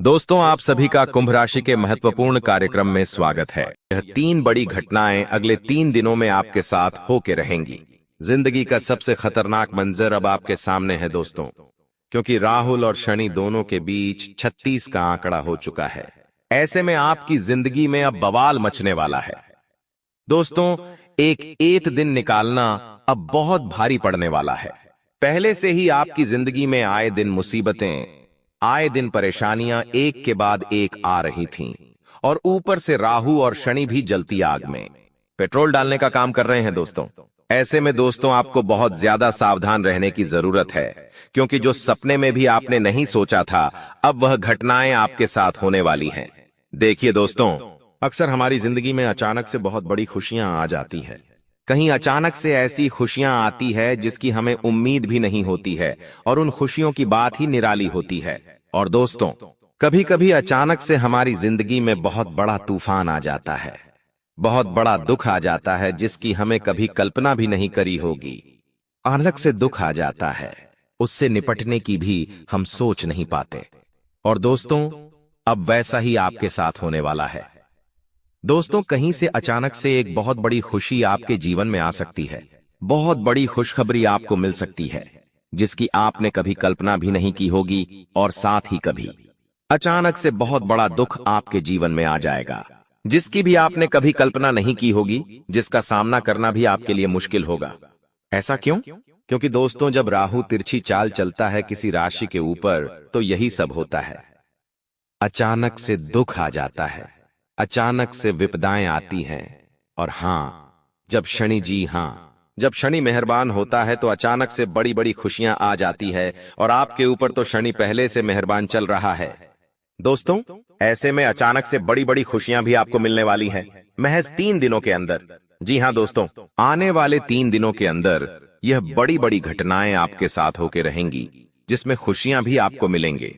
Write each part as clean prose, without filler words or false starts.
दोस्तों, आप सभी का कुंभ राशि के महत्वपूर्ण कार्यक्रम में स्वागत है। यह 3 बड़ी घटनाएं अगले 3 दिनों में आपके साथ होके रहेंगी। जिंदगी का सबसे खतरनाक मंजर अब आपके सामने है दोस्तों, क्योंकि राहुल और शनि दोनों के बीच 36 का आंकड़ा हो चुका है। ऐसे में आपकी जिंदगी में अब बवाल मचने वाला है। दोस्तों, एक दिन निकालना अब बहुत भारी पड़ने वाला है। पहले से ही आपकी जिंदगी में आए दिन मुसीबतें, आए दिन परेशानियां एक के बाद एक आ रही थीं, और ऊपर से राहु और शनि भी जलती आग में पेट्रोल डालने का काम कर रहे हैं दोस्तों। ऐसे में दोस्तों, आपको बहुत ज्यादा सावधान रहने की जरूरत है, क्योंकि जो सपने में भी आपने नहीं सोचा था, अब वह घटनाएं आपके साथ होने वाली हैं। देखिए दोस्तों, अक्सर हमारी जिंदगी में अचानक से बहुत बड़ी खुशियां आ जाती है। कहीं अचानक से ऐसी खुशियां आती है जिसकी हमें उम्मीद भी नहीं होती है, और उन खुशियों की बात ही निराली होती है। और दोस्तों, कभी कभी अचानक से हमारी जिंदगी में बहुत बड़ा तूफान आ जाता है, बहुत बड़ा दुख आ जाता है जिसकी हमें कभी कल्पना भी नहीं करी होगी। अलग से दुख आ जाता है, उससे निपटने की भी हम सोच नहीं पाते। और दोस्तों, अब वैसा ही आपके साथ होने वाला है। दोस्तों, कहीं से अचानक से एक बहुत बड़ी खुशी आपके जीवन में आ सकती है। बहुत बड़ी खुशखबरी आपको मिल सकती है जिसकी आपने कभी कल्पना भी नहीं की होगी, और साथ ही कभी अचानक से बहुत बड़ा दुख आपके जीवन में आ जाएगा जिसकी भी आपने कभी कल्पना नहीं की होगी, जिसका सामना करना भी आपके लिए मुश्किल होगा। ऐसा क्यों? क्योंकि दोस्तों, जब राहु तिरछी चाल चलता है किसी राशि के ऊपर, तो यही सब होता है। अचानक से दुख आ जाता है, अचानक से विपदाएं आती हैं। और जब शनि मेहरबान होता है तो अचानक से बड़ी बड़ी खुशियां आ जाती है, और आपके ऊपर तो शनि पहले से मेहरबान चल रहा है। दोस्तों, ऐसे में अचानक से बड़ी बड़ी खुशियां भी आपको मिलने वाली हैं, महज 3 दिनों के अंदर। जी हां दोस्तों, आने वाले 3 दिनों के अंदर यह बड़ी बड़ी घटनाएं आपके साथ होके रहेंगी, जिसमें खुशियां भी आपको मिलेंगे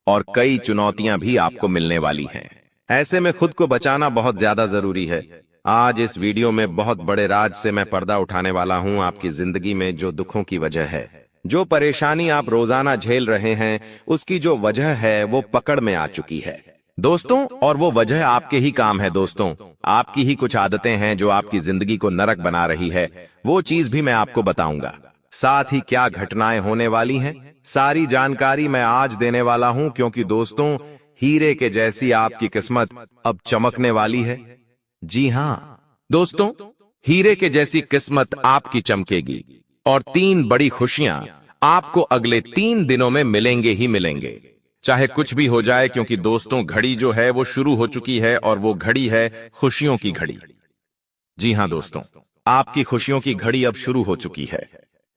और कई चुनौतियां भी आपको मिलने वाली हैं। ऐसे में खुद को बचाना बहुत ज्यादा जरूरी है। आज इस वीडियो में बहुत बड़े राज से मैं पर्दा उठाने वाला हूं। आपकी जिंदगी में जो दुखों की वजह है, जो परेशानी आप रोजाना झेल रहे हैं, उसकी जो वजह है वो पकड़ में आ चुकी है दोस्तों। और वो वजह आपके ही काम है दोस्तों। आपकी ही कुछ आदतें हैं जो आपकी जिंदगी को नरक बना रही है। वो चीज भी मैं आपको बताऊंगा। साथ ही क्या घटनाएं होने वाली हैं, सारी जानकारी मैं आज देने वाला हूं, क्योंकि दोस्तों, हीरे के जैसी आपकी किस्मत अब चमकने वाली है। जी हां दोस्तों, हीरे के जैसी किस्मत आपकी चमकेगी, और 3 बड़ी खुशियां आपको अगले 3 दिनों में मिलेंगे ही मिलेंगे, चाहे कुछ भी हो जाए। क्योंकि दोस्तों, घड़ी जो है वो शुरू हो चुकी है, और वो घड़ी है खुशियों की घड़ी। जी हां दोस्तों, आपकी खुशियों की घड़ी अब शुरू हो चुकी है,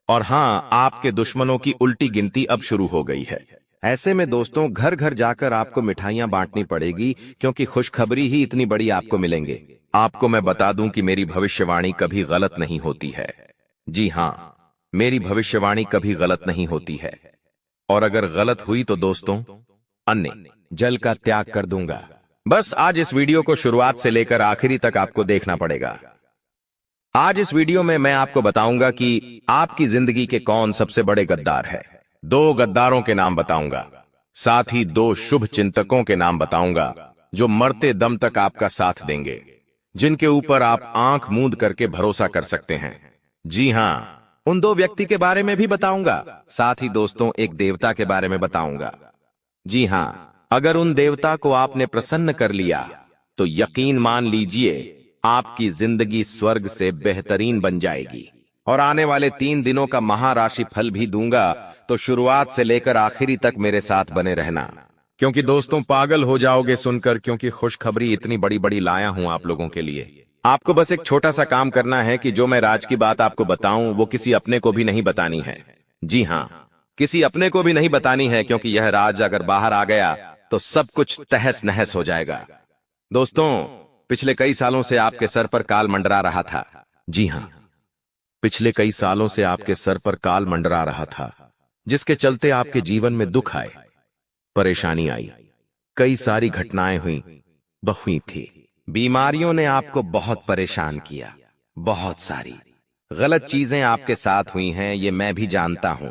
और हां, आपके दुश्मनों की उल्टी गिनती अब शुरू हो गई है। ऐसे में दोस्तों, घर घर जाकर आपको मिठाइयां बांटनी पड़ेगी, क्योंकि खुशखबरी ही इतनी बड़ी आपको मिलेंगे। आपको मैं बता दूं कि मेरी भविष्यवाणी कभी गलत नहीं होती है। जी हां, मेरी भविष्यवाणी कभी गलत नहीं होती है, और अगर गलत हुई तो दोस्तों, अन्य जल का त्याग कर दूंगा। बस आज इस वीडियो को शुरुआत से लेकर आखिरी तक आपको देखना पड़ेगा। आज इस वीडियो में मैं आपको बताऊंगा कि आपकी जिंदगी के कौन सबसे बड़े गद्दार है। 2 गद्दारों के नाम बताऊंगा, साथ ही 2 शुभ चिंतकों के नाम बताऊंगा जो मरते दम तक आपका साथ देंगे, जिनके ऊपर आप आंख मूंद करके भरोसा कर सकते हैं। जी हां, उन 2 व्यक्ति के बारे में भी बताऊंगा। साथ ही दोस्तों, एक देवता के बारे में बताऊंगा। जी हां, अगर उन देवता को आपने प्रसन्न कर लिया तो यकीन मान लीजिए, आपकी जिंदगी स्वर्ग से बेहतरीन बन जाएगी। और आने वाले 3 दिनों का महाराशि फल भी दूंगा, तो शुरुआत से लेकर आखिरी तक मेरे साथ बने रहना, क्योंकि दोस्तों, पागल हो जाओगे सुनकर, क्योंकि खुशखबरी इतनी बड़ी बड़ी लाया हूं आप लोगों के लिए। आपको बस एक छोटा सा काम करना है कि जो मैं राज की बात आपको बताऊं, वो किसी अपने को भी नहीं बतानी है। जी हां, किसी अपने को भी नहीं बतानी है, क्योंकि यह राज अगर बाहर आ गया तो सब कुछ तहस नहस हो जाएगा। दोस्तों, पिछले कई सालों से आपके सर पर काल मंडरा रहा था। जी हां, पिछले कई सालों से आपके सर पर काल मंडरा रहा था, जिसके चलते आपके जीवन में दुख आए, परेशानी आई, कई सारी घटनाएं हुई थी। बीमारियों ने आपको बहुत परेशान किया, बहुत सारी गलत चीजें आपके साथ हुई हैं, ये मैं भी जानता हूं।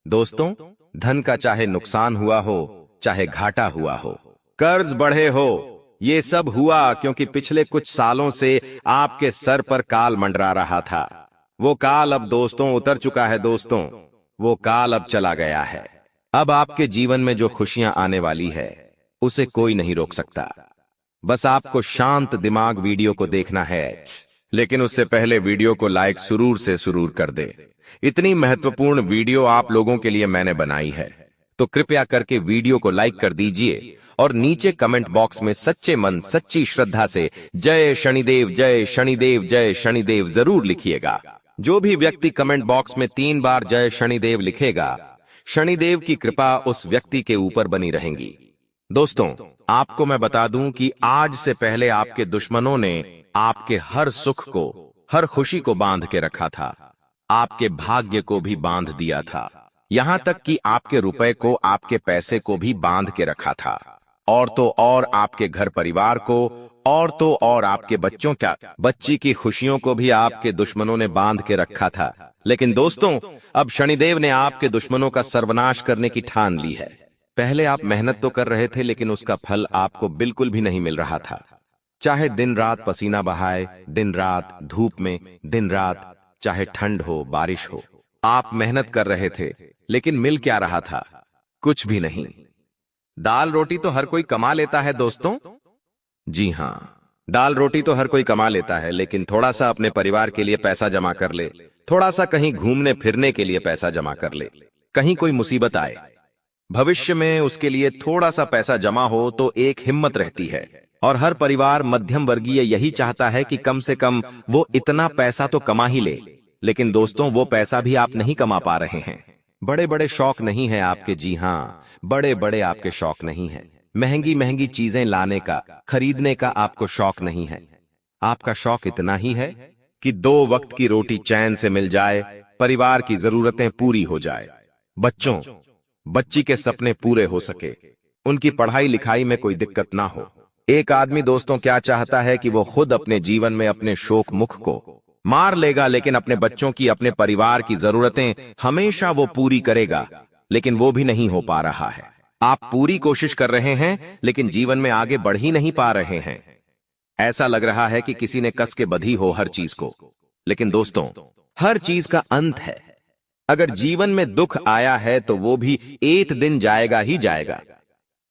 दोस्तों, धन का चाहे नुकसान हुआ हो, चाहे घाटा हुआ हो, कर्ज बढ़े हो, ये सब हुआ क्योंकि पिछले कुछ सालों से आपके सर पर काल मंडरा रहा था। वो काल अब दोस्तों उतर चुका है दोस्तों, वो काल अब चला गया है। अब आपके जीवन में जो खुशियां आने वाली है उसे कोई नहीं रोक सकता। बस आपको शांत दिमाग वीडियो को देखना है, लेकिन उससे पहले वीडियो को लाइक सुरूर कर दे। इतनी महत्वपूर्ण वीडियो आप लोगों के लिए मैंने बनाई है, तो कृपया करके वीडियो को लाइक कर दीजिए और नीचे कमेंट बॉक्स में सच्चे मन सच्ची श्रद्धा से जय शनिदेव जय शनिदेव जय शनिदेव जरूर लिखिएगा। जो भी व्यक्ति कमेंट बॉक्स में 3 बार जय शनिदेव लिखेगा, शनिदेव की कृपा उस व्यक्ति के ऊपर बनी रहेगी। दोस्तों, आपको मैं बता दूं कि आज से पहले आपके दुश्मनों ने आपके हर सुख को, हर खुशी को बांध के रखा था, आपके भाग्य को भी बांध दिया था, यहां तक कि आपके रुपए को, आपके पैसे को भी बांध के रखा था, और तो और आपके घर परिवार को, और तो और आपके बच्ची की खुशियों को भी आपके दुश्मनों ने बांध के रखा था। लेकिन दोस्तों, अब शनिदेव ने आपके दुश्मनों का सर्वनाश करने की ठान ली है। पहले आप मेहनत तो कर रहे थे, लेकिन उसका फल आपको बिल्कुल भी नहीं मिल रहा था। चाहे दिन रात पसीना बहाए, दिन रात धूप में, दिन रात चाहे ठंड हो बारिश हो, आप मेहनत कर रहे थे, लेकिन मिल क्या रहा था? कुछ भी नहीं। दाल रोटी तो हर कोई कमा लेता है दोस्तों। जी हां, दाल रोटी तो हर कोई कमा लेता है, लेकिन थोड़ा सा अपने परिवार के लिए पैसा जमा कर ले, थोड़ा सा कहीं घूमने फिरने के लिए पैसा जमा कर ले, कहीं कोई मुसीबत आए, भविष्य में उसके लिए थोड़ा सा पैसा जमा हो तो एक हिम्मत रहती है। और हर परिवार मध्यम वर्गीय यही चाहता है कि कम से कम वो इतना पैसा तो कमा ही ले। लेकिन दोस्तों, वो पैसा भी आप नहीं कमा पा रहे हैं। बड़े बड़े शौक नहीं है आपके, जी हां, बड़े बड़े आपके शौक नहीं है। महंगी महंगी चीजें लाने का, खरीदने का आपको शौक नहीं है। आपका शौक इतना ही है कि 2 वक्त की रोटी चैन से मिल जाए, परिवार की जरूरतें पूरी हो जाए, बच्ची के सपने पूरे हो सके, उनकी पढ़ाई लिखाई में कोई दिक्कत ना हो। एक आदमी दोस्तों क्या चाहता है कि वो खुद अपने जीवन में अपने शोक मुख को मार लेगा, लेकिन अपने बच्चों की, अपने परिवार की जरूरतें हमेशा वो पूरी करेगा, लेकिन वो भी नहीं हो पा रहा है। आप पूरी कोशिश कर रहे हैं, लेकिन जीवन में आगे बढ़ ही नहीं पा रहे हैं। ऐसा लग रहा है कि किसी ने कस के बंधी हो हर चीज को। लेकिन दोस्तों, हर चीज का अंत है। अगर जीवन में दुख आया है तो वो भी एक दिन जाएगा ही जाएगा।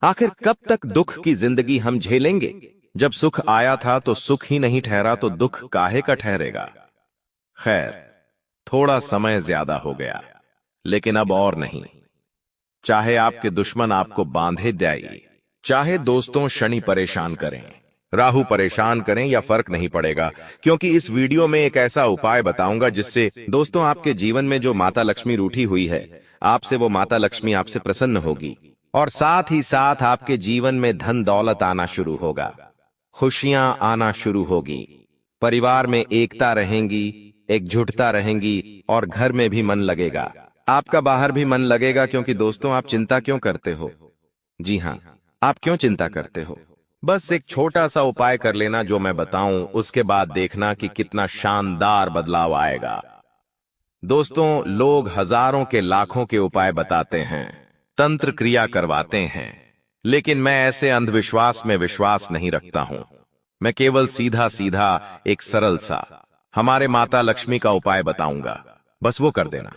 आखिर कब तक दुख की जिंदगी हम झेलेंगे? जब सुख आया था तो सुख ही नहीं ठहरा, तो दुख काहे का ठहरेगा? खैर, थोड़ा समय ज्यादा हो गया, लेकिन अब और नहीं। चाहे आपके दुश्मन आपको बांधे जाए, चाहे दोस्तों शनि परेशान करें, राहु परेशान करें, या फर्क नहीं पड़ेगा, क्योंकि इस वीडियो में एक ऐसा उपाय बताऊंगा जिससे दोस्तों आपके जीवन में जो माता लक्ष्मी रूठी हुई है, आपसे वो माता लक्ष्मी आपसे प्रसन्न होगी, और साथ ही साथ आपके जीवन में धन दौलत आना शुरू होगा, खुशियां आना शुरू होगी, परिवार में एकता रहेंगी, एकजुटता रहेंगी, और घर में भी मन लगेगा, आपका बाहर भी मन लगेगा। क्योंकि दोस्तों, आप चिंता क्यों करते हो? जी हां, आप क्यों चिंता करते हो? बस एक छोटा सा उपाय कर लेना जो मैं बताऊं, उसके बाद देखना कि कितना शानदार बदलाव आएगा। दोस्तों, लोग हजारों के लाखों के उपाय बताते हैं, तंत्र क्रिया करवाते हैं, लेकिन मैं ऐसे अंधविश्वास में विश्वास नहीं रखता हूं। मैं केवल सीधा सीधा एक सरल सा हमारे माता लक्ष्मी का उपाय बताऊंगा, बस वो कर देना।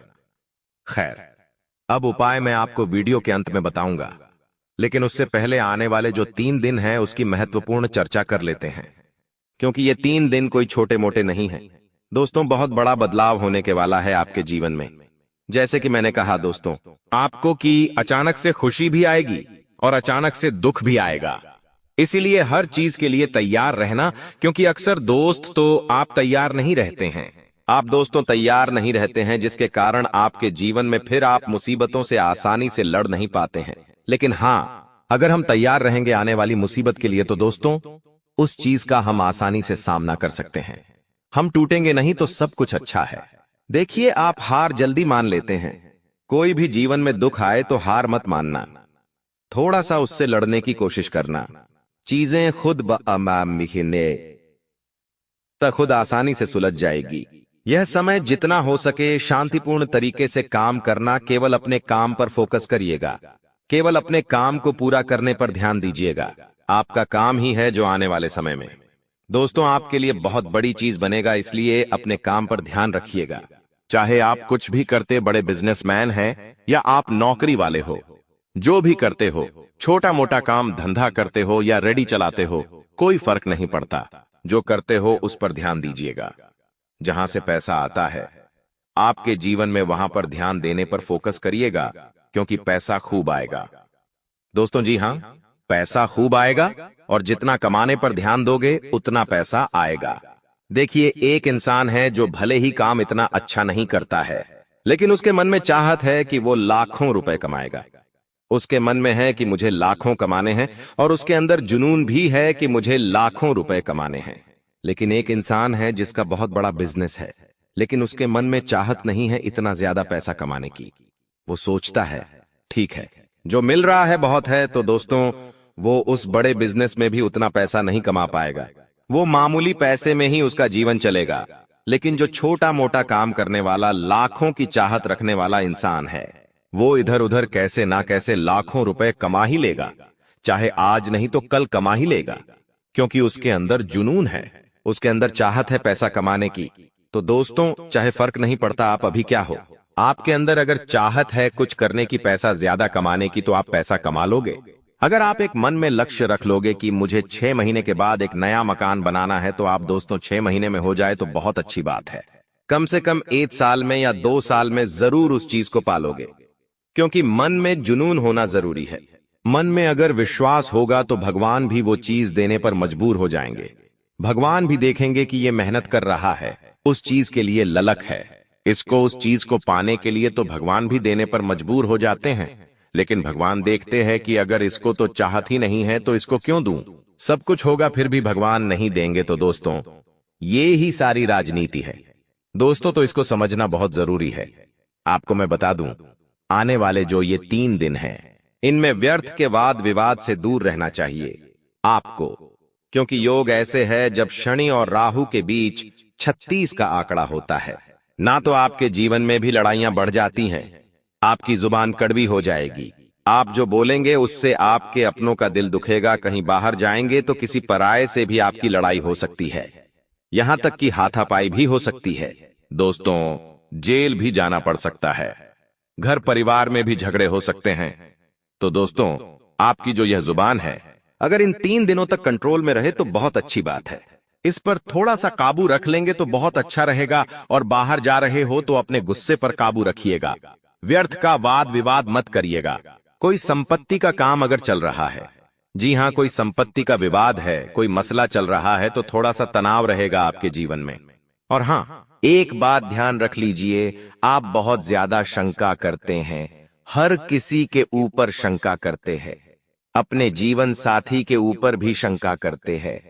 खैर, अब उपाय मैं आपको वीडियो के अंत में बताऊंगा, लेकिन उससे पहले आने वाले जो 3 दिन हैं उसकी महत्वपूर्ण चर्चा कर लेते हैं, क्योंकि ये 3 दिन कोई छोटे मोटे नहीं हैं। दोस्तों, बहुत बड़ा बदलाव होने के वाला है आपके जीवन में। जैसे कि मैंने कहा दोस्तों, आपको कि अचानक से खुशी भी आएगी और अचानक से दुख भी आएगा। इसीलिए हर चीज के लिए तैयार रहना, क्योंकि अक्सर दोस्त तो आप तैयार नहीं रहते हैं। आप दोस्तों तैयार नहीं रहते हैं, जिसके कारण आपके जीवन में फिर आप मुसीबतों से आसानी से लड़ नहीं पाते हैं। लेकिन हां, अगर हम तैयार रहेंगे आने वाली मुसीबत के लिए, तो दोस्तों उस चीज का हम आसानी से सामना कर सकते हैं। हम टूटेंगे नहीं, तो सब कुछ अच्छा है। देखिए, आप हार जल्दी मान लेते हैं। कोई भी जीवन में दुख आए तो हार मत मानना, थोड़ा सा उससे लड़ने की कोशिश करना। चीजें खुद आसानी से सुलझ जाएगी। यह समय जितना हो सके शांतिपूर्ण तरीके से काम करना, केवल अपने काम पर फोकस करिएगा। केवल अपने काम को पूरा करने पर ध्यान दीजिएगा। आपका काम ही है जो आने वाले समय में दोस्तों आपके लिए बहुत बड़ी चीज बनेगा, इसलिए अपने काम पर ध्यान रखिएगा। चाहे आप कुछ भी करते बड़े बिजनेसमैन हैं या आप नौकरी वाले हो, जो भी करते हो, छोटा मोटा काम धंधा करते हो या रेडी चलाते हो, कोई फर्क नहीं पड़ता। जो करते हो उस पर ध्यान दीजिएगा। जहां से पैसा आता है आपके जीवन में वहां पर ध्यान देने पर फोकस करिएगा, क्योंकि पैसा खूब आएगा। दोस्तों जी हाँ, पैसा खूब आएगा और जितना कमाने पर ध्यान दोगे उतना पैसा आएगा। देखिए, एक इंसान है जो भले ही काम इतना अच्छा नहीं करता है, लेकिन उसके मन में चाहत है कि वो लाखों रुपए कमाएगा। उसके मन में है कि मुझे लाखों कमाने हैं और उसके अंदर जुनून भी है कि मुझे लाखों रुपए कमाने हैं। लेकिन एक इंसान है जिसका बहुत बड़ा बिजनेस है, लेकिन उसके मन में चाहत नहीं है इतना ज्यादा पैसा कमाने की। वो सोचता है ठीक है, जो मिल रहा है बहुत है, तो दोस्तों वो उस बड़े बिजनेस में भी उतना पैसा नहीं कमा पाएगा। वो मामूली पैसे में ही उसका जीवन चलेगा। लेकिन जो छोटा मोटा काम करने वाला, लाखों की चाहत रखने वाला इंसान है, वो इधर उधर कैसे ना कैसे लाखों रुपए कमा ही लेगा। चाहे आज नहीं तो कल कमा ही लेगा, क्योंकि उसके अंदर जुनून है, उसके अंदर चाहत है पैसा कमाने की। तो दोस्तों, चाहे फर्क नहीं पड़ता आप अभी क्या हो, आपके अंदर अगर चाहत है कुछ करने की, पैसा ज्यादा कमाने की, तो आप पैसा कमा लोगे। अगर आप एक मन में लक्ष्य रख लोगे कि मुझे 6 महीने के बाद एक नया मकान बनाना है, तो आप दोस्तों 6 महीने में हो जाए तो बहुत अच्छी बात है। कम से कम 1 साल में या 2 साल में जरूर उस चीज को पालोगे, क्योंकि मन में जुनून होना जरूरी है। मन में अगर विश्वास होगा तो भगवान भी वो चीज देने पर मजबूर हो जाएंगे। भगवान भी देखेंगे कि ये मेहनत कर रहा है, उस चीज के लिए ललक है, इसको उस चीज को पाने के लिए तो भगवान भी देने पर मजबूर हो जाते हैं। लेकिन भगवान देखते हैं कि अगर इसको तो चाहत ही नहीं है तो इसको क्यों दूं? सब कुछ होगा फिर भी भगवान नहीं देंगे। तो दोस्तों, ये ही सारी राजनीति है दोस्तों, तो इसको समझना बहुत जरूरी है। आपको मैं बता दूं, आने वाले जो ये 3 दिन हैं, इनमें व्यर्थ के वाद विवाद से दूर रहना चाहिए आपको, क्योंकि योग ऐसे है जब शनि और राहु के बीच 36 का आंकड़ा होता है। ना तो आपके जीवन में भी लड़ाइयां बढ़ जाती हैं, आपकी जुबान कड़वी हो जाएगी, आप जो बोलेंगे उससे आपके अपनों का दिल दुखेगा। कहीं बाहर जाएंगे तो किसी पराये से भी आपकी लड़ाई हो सकती है, यहां तक कि हाथापाई भी हो सकती है। दोस्तों, जेल भी जाना पड़ सकता है, घर परिवार में भी झगड़े हो सकते हैं। तो दोस्तों, आपकी जो यह जुबान है, अगर इन 3 दिनों तक कंट्रोल में रहे तो बहुत अच्छी बात है। इस पर थोड़ा सा काबू रख लेंगे तो बहुत अच्छा रहेगा। और बाहर जा रहे हो तो अपने गुस्से पर काबू रखिएगा, व्यर्थ का वाद विवाद मत करिएगा। कोई संपत्ति का काम अगर चल रहा है, जी हां, कोई संपत्ति का विवाद है, कोई मसला चल रहा है, तो थोड़ा सा तनाव रहेगा आपके जीवन में। और हां, एक बात ध्यान रख लीजिए, आप बहुत ज्यादा शंका करते हैं, हर किसी के ऊपर शंका करते हैं, अपने जीवन साथी के ऊपर भी शंका करते हैं,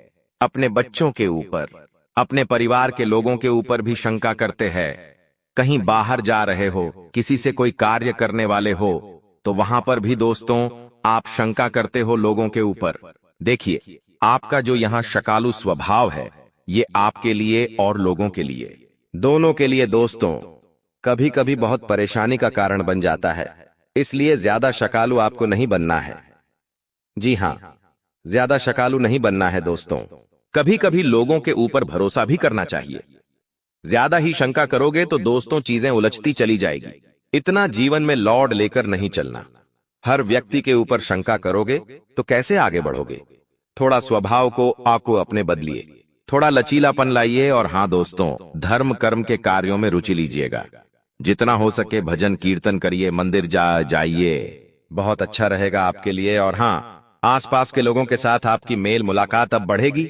अपने बच्चों के ऊपर, अपने परिवार के लोगों के ऊपर भी शंका करते हैं। कहीं बाहर जा रहे हो, किसी से कोई कार्य करने वाले हो, तो वहां पर भी दोस्तों आप शंका करते हो लोगों के ऊपर। देखिए, आपका जो यहां शकालू स्वभाव है, ये आपके लिए और लोगों के लिए, दोनों के लिए दोस्तों कभी कभी बहुत परेशानी का कारण बन जाता है। इसलिए ज्यादा शकालू आपको नहीं बनना है। जी हां, ज्यादा शकालू नहीं बनना है दोस्तों। कभी कभी लोगों के ऊपर भरोसा भी करना चाहिए। ज्यादा ही शंका करोगे तो दोस्तों चीजें उलझती चली जाएगी। इतना जीवन में लौड लेकर नहीं चलना। हर व्यक्ति के ऊपर शंका करोगे तो कैसे आगे बढ़ोगे? थोड़ा स्वभाव को आपको अपने बदलिए, थोड़ा लचीलापन लाइए। और हां दोस्तों, धर्म कर्म के कार्यों में रुचि लीजिएगा। जितना हो सके भजन कीर्तन करिए, मंदिर जाइए, बहुत अच्छा रहेगा आपके लिए। और हां, आसपास के लोगों के साथ आपकी मेल मुलाकात अब बढ़ेगी।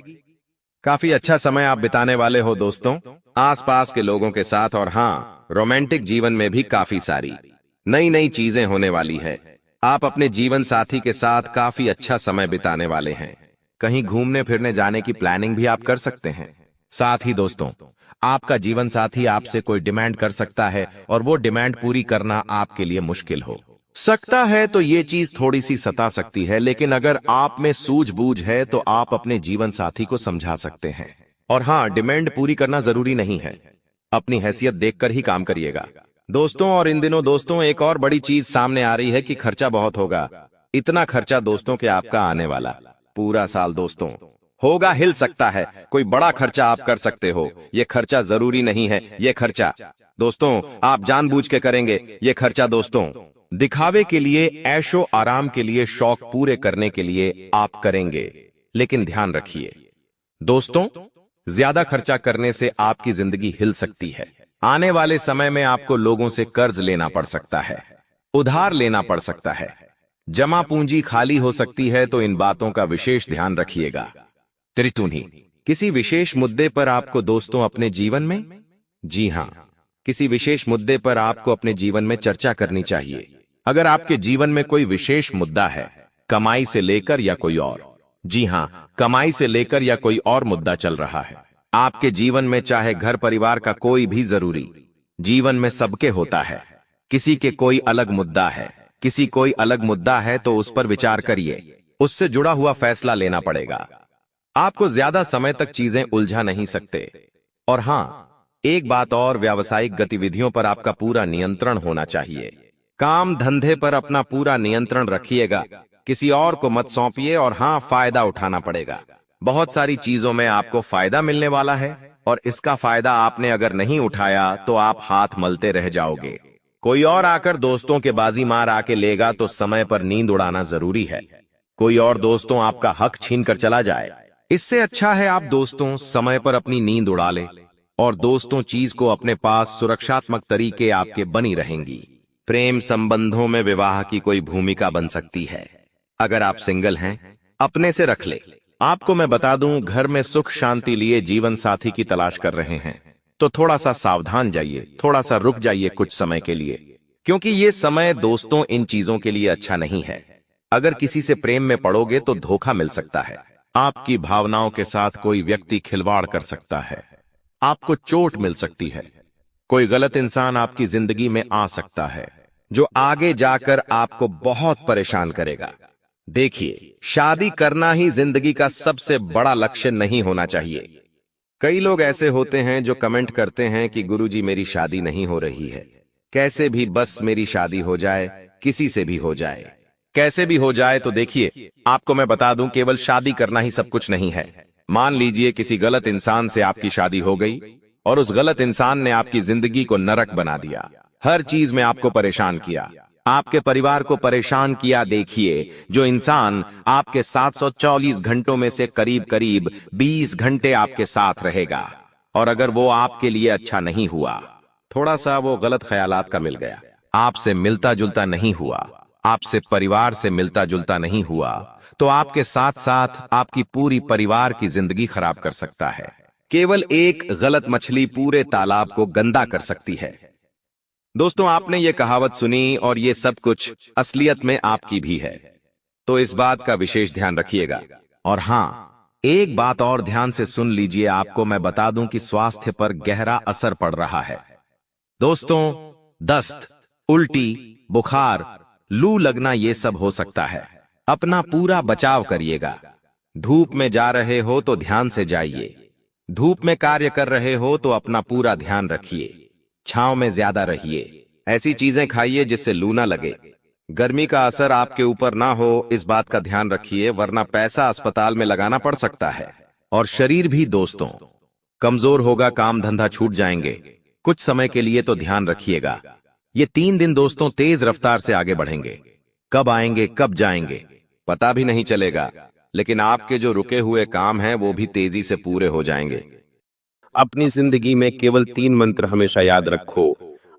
काफी अच्छा समय आप बिताने वाले हो दोस्तों आसपास के लोगों के साथ। और हां, रोमांटिक जीवन में भी काफी सारी नई नई चीजें होने वाली है। आप अपने जीवन साथी के साथ काफी अच्छा समय बिताने वाले हैं। कहीं घूमने फिरने जाने की प्लानिंग भी आप कर सकते हैं। साथ ही दोस्तों, आपका जीवन साथी आपसे कोई डिमांड कर सकता है और वो डिमांड पूरी करना आपके लिए मुश्किल हो सकता है। तो ये चीज थोड़ी सी सता सकती है, लेकिन अगर आप में सूझबूझ है तो आप अपने जीवन साथी को समझा सकते हैं। और हां, डिमांड पूरी करना जरूरी नहीं है, अपनी हैसियत देखकर ही काम करिएगा। दोस्तों और इन दिनों दोस्तों एक और बड़ी चीज सामने आ रही है कि खर्चा बहुत होगा। इतना खर्चा दोस्तों के आपका आने वाला पूरा साल दोस्तों होगा, हिल सकता है। कोई बड़ा खर्चा आप कर सकते हो, ये खर्चा जरूरी नहीं है। ये खर्चा दोस्तों आप जानबूझ के करेंगे। ये खर्चा दोस्तों दिखावे के लिए, ऐशो आराम के लिए, शौक पूरे करने के लिए आप करेंगे। लेकिन ध्यान रखिए दोस्तों, ज्यादा खर्चा करने से आपकी जिंदगी हिल सकती है। आने वाले समय में आपको लोगों से कर्ज लेना पड़ सकता है, उधार लेना पड़ सकता है, जमा पूंजी खाली हो सकती है। तो इन बातों का विशेष ध्यान रखिएगा। त्रितुनी किसी विशेष मुद्दे पर आपको दोस्तों अपने जीवन में, जी हां, किसी विशेष मुद्दे पर आपको अपने जीवन में चर्चा करनी चाहिए। अगर आपके जीवन में कोई विशेष मुद्दा है, कमाई से लेकर या कोई और, जी हां, कमाई से लेकर या कोई और मुद्दा चल रहा है आपके जीवन में, चाहे घर परिवार का कोई भी, जरूरी जीवन में सबके होता है। किसी के कोई अलग मुद्दा है, किसी कोई अलग मुद्दा है, तो उस पर विचार करिए, उससे जुड़ा हुआ फैसला लेना पड़ेगा। आपको ज्यादा समय तक चीजें उलझा नहीं सकते। और हां, एक बात और, व्यावसायिक गतिविधियों पर आपका पूरा नियंत्रण होना चाहिए। काम धंधे पर अपना पूरा नियंत्रण रखिएगा, किसी और को मत सौंपिए। और हां, फायदा उठाना पड़ेगा। बहुत सारी चीजों में आपको फायदा मिलने वाला है, और इसका फायदा आपने अगर नहीं उठाया तो आप हाथ मलते रह जाओगे। कोई और आकर दोस्तों के बाजी मार आके लेगा तो समय पर नींद उड़ाना जरूरी है। कोई और दोस्तों आपका हक छीन कर चला जाए, इससे अच्छा है आप दोस्तों समय पर अपनी नींद उड़ा ले। और दोस्तों चीज को अपने पास सुरक्षात्मक तरीके आपके बनी रहेंगी। प्रेम संबंधों में विवाह की कोई भूमिका बन सकती है। अगर आप सिंगल हैं, अपने से रख ले। आपको मैं बता दूं, घर में सुख शांति लिए जीवन साथी की तलाश कर रहे हैं तो थोड़ा सा सावधान जाइए, थोड़ा सा रुक जाइए कुछ समय के लिए, क्योंकि ये समय दोस्तों इन चीजों के लिए अच्छा नहीं है। अगर किसी से प्रेम में पड़ोगे तो धोखा मिल सकता है। आपकी भावनाओं के साथ कोई व्यक्ति खिलवाड़ कर सकता है, आपको चोट मिल सकती है। कोई गलत इंसान आपकी जिंदगी में आ सकता है जो आगे जाकर आपको बहुत परेशान करेगा। देखिए, शादी करना ही जिंदगी का सबसे बड़ा लक्ष्य नहीं होना चाहिए। कई लोग ऐसे होते हैं जो कमेंट करते हैं कि गुरुजी मेरी शादी नहीं हो रही है, कैसे भी बस मेरी शादी हो जाए, किसी से भी हो जाए, कैसे भी हो जाए। तो देखिए, आपको मैं बता दूं, केवल शादी करना ही सब कुछ नहीं है। मान लीजिए किसी गलत इंसान से आपकी शादी हो गई और उस गलत इंसान ने आपकी जिंदगी को नरक बना दिया, हर चीज में आपको परेशान किया, आपके परिवार को परेशान किया। देखिए, जो इंसान आपके 740 घंटों में से करीब करीब 20 घंटे आपके साथ रहेगा, और अगर वो आपके लिए अच्छा नहीं हुआ, थोड़ा सा वो गलत ख्यालात का मिल गया, आपसे मिलता जुलता नहीं हुआ, आपसे परिवार से मिलता जुलता नहीं हुआ, तो आपके साथ साथ आपकी पूरी परिवार की जिंदगी खराब कर सकता है। केवल एक गलत मछली पूरे तालाब को गंदा कर सकती है। दोस्तों, आपने ये कहावत सुनी और ये सब कुछ असलियत में आपकी भी है, तो इस बात का विशेष ध्यान रखिएगा। और हां, एक बात और ध्यान से सुन लीजिए, आपको मैं बता दूं कि स्वास्थ्य पर गहरा असर पड़ रहा है। दोस्तों, दस्त, उल्टी, बुखार, लू लगना, ये सब हो सकता है। अपना पूरा बचाव करिएगा। धूप में जा रहे हो तो ध्यान से जाइए, धूप में कार्य कर रहे हो तो अपना पूरा ध्यान रखिए, छांव में ज्यादा रहिए, ऐसी चीजें खाइए जिससे लू ना लगे। गर्मी का असर आपके ऊपर ना हो, इस बात का ध्यान रखिए, वरना पैसा अस्पताल में लगाना पड़ सकता है। और शरीर भी दोस्तों कमजोर होगा, काम धंधा छूट जाएंगे कुछ समय के लिए, तो ध्यान रखिएगा। ये 3 दिन दोस्तों तेज रफ्तार से आगे बढ़ेंगे, कब आएंगे कब जाएंगे पता भी नहीं चलेगा, लेकिन आपके जो रुके हुए काम हैं वो भी तेजी से पूरे हो जाएंगे। अपनी जिंदगी में केवल 3 मंत्र हमेशा याद रखो।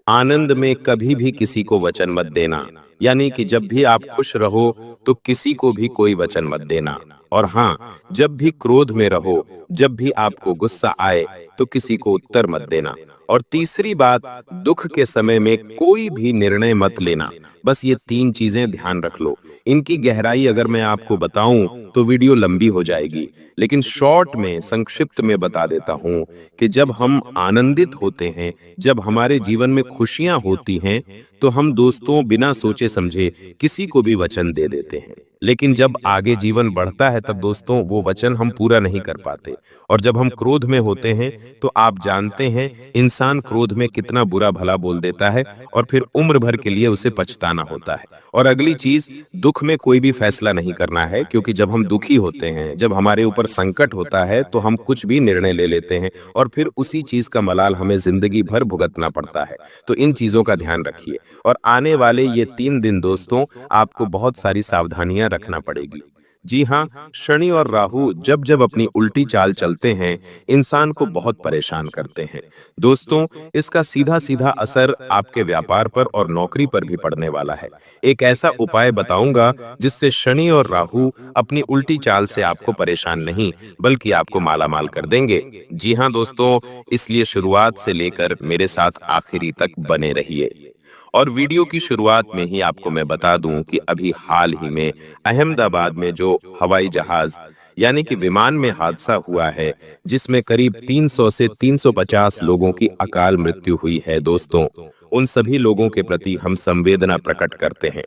आनंद में कभी भी किसी को वचन मत देना, यानी कि जब भी आप खुश रहो तो किसी को भी कोई वचन मत देना। और हाँ, जब भी क्रोध में रहो, जब भी आपको गुस्सा आए तो किसी को उत्तर मत देना। और तीसरी बात, दुख के समय में कोई भी निर्णय मत लेना। बस ये 3 चीजें ध्यान रख लो। इनकी गहराई अगर मैं आपको बताऊं तो वीडियो लंबी हो जाएगी, लेकिन शॉर्ट में, संक्षिप्त में बता देता हूं कि जब हम आनंदित होते हैं, जब हमारे जीवन में खुशियां होती हैं, तो हम दोस्तों बिना सोचे समझे किसी को भी वचन दे देते हैं। लेकिन जब आगे जीवन बढ़ता है तब दोस्तों वो वचन हम पूरा नहीं कर पाते। और जब हम क्रोध में होते हैं तो आप जानते हैं इंसान क्रोध में कितना बुरा भला बोल देता है और फिर उम्र भर के लिए उसे पछताना होता है। और अगली चीज, दुख में कोई भी फैसला नहीं करना है, क्योंकि जब हम दुखी होते हैं, जब हमारे ऊपर संकट होता है तो हम कुछ भी निर्णय ले लेते हैं और फिर उसी चीज का मलाल हमें जिंदगी भर भुगतना पड़ता है। तो इन चीजों का ध्यान रखिए। और आने वाले ये 3 दिन दोस्तों आपको बहुत सारी सावधानियां रखना पड़ेगी। जी हाँ, शनि और राहु जब जब अपनी उल्टी चाल चलते हैं इंसान को बहुत परेशान करते हैं। दोस्तों, इसका सीधा सीधा असर आपके व्यापार पर और नौकरी पर भी पड़ने वाला है। एक ऐसा उपाय बताऊंगा जिससे शनि और राहु अपनी उल्टी चाल से आपको परेशान नहीं बल्कि आपको मालामाल कर देंगे। जी हाँ दोस्तों, इसलिए शुरुआत से लेकर मेरे साथ आखिरी तक बने रहिए। और वीडियो की शुरुआत में ही आपको मैं बता दूं कि अभी हाल ही में अहमदाबाद में जो हवाई जहाज यानी कि विमान में हादसा हुआ है, जिसमें करीब 300 से 350 लोगों की अकाल मृत्यु हुई है दोस्तों, उन सभी लोगों के प्रति हम संवेदना प्रकट करते हैं।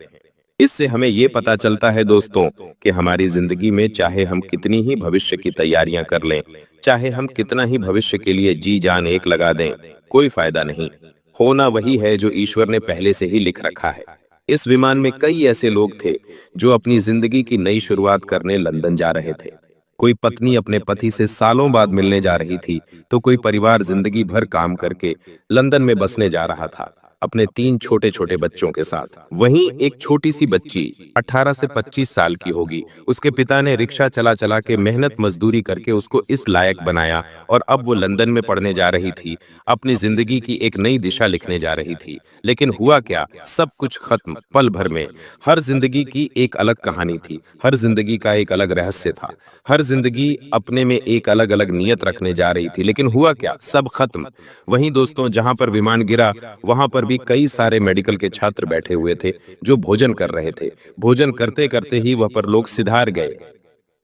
इससे हमें ये पता चलता है दोस्तों कि हमारी जिंदगी में चाहे हम कितनी ही भविष्य की तैयारियां कर लें, चाहे हम कितना ही भविष्य के लिए जी जान एक लगा दें, कोई फायदा नहीं। होना वही है जो ईश्वर ने पहले से ही लिख रखा है। इस विमान में कई ऐसे लोग थे जो अपनी जिंदगी की नई शुरुआत करने लंदन जा रहे थे। कोई पत्नी अपने पति से सालों बाद मिलने जा रही थी, तो कोई परिवार जिंदगी भर काम करके लंदन में बसने जा रहा था अपने 3 छोटे छोटे बच्चों के साथ। वहीं एक छोटी सी बच्ची 18 से 25 साल की होगी। उसके पिता ने रिक्शा चला चला के मेहनत मजदूरी करके उसको इस लायक बनाया और अब वो लंदन में पढ़ने जा रही थी, अपनी जिंदगी की एक नई दिशा लिखने जा रही थी। लेकिन हुआ क्या, सब कुछ खत्म पल भर में। हर जिंदगी की एक अलग कहानी थी, हर जिंदगी का एक अलग रहस्य था, हर जिंदगी अपने में एक अलग अलग नियत रखने जा रही थी, लेकिन हुआ क्या, सब खत्म। वहीं दोस्तों, जहां पर विमान गिरा वहां पर भी कई सारे मेडिकल के छात्र बैठे हुए थे जो भोजन कर रहे थे। भोजन करते करते ही वह पर लोग सिधार गए।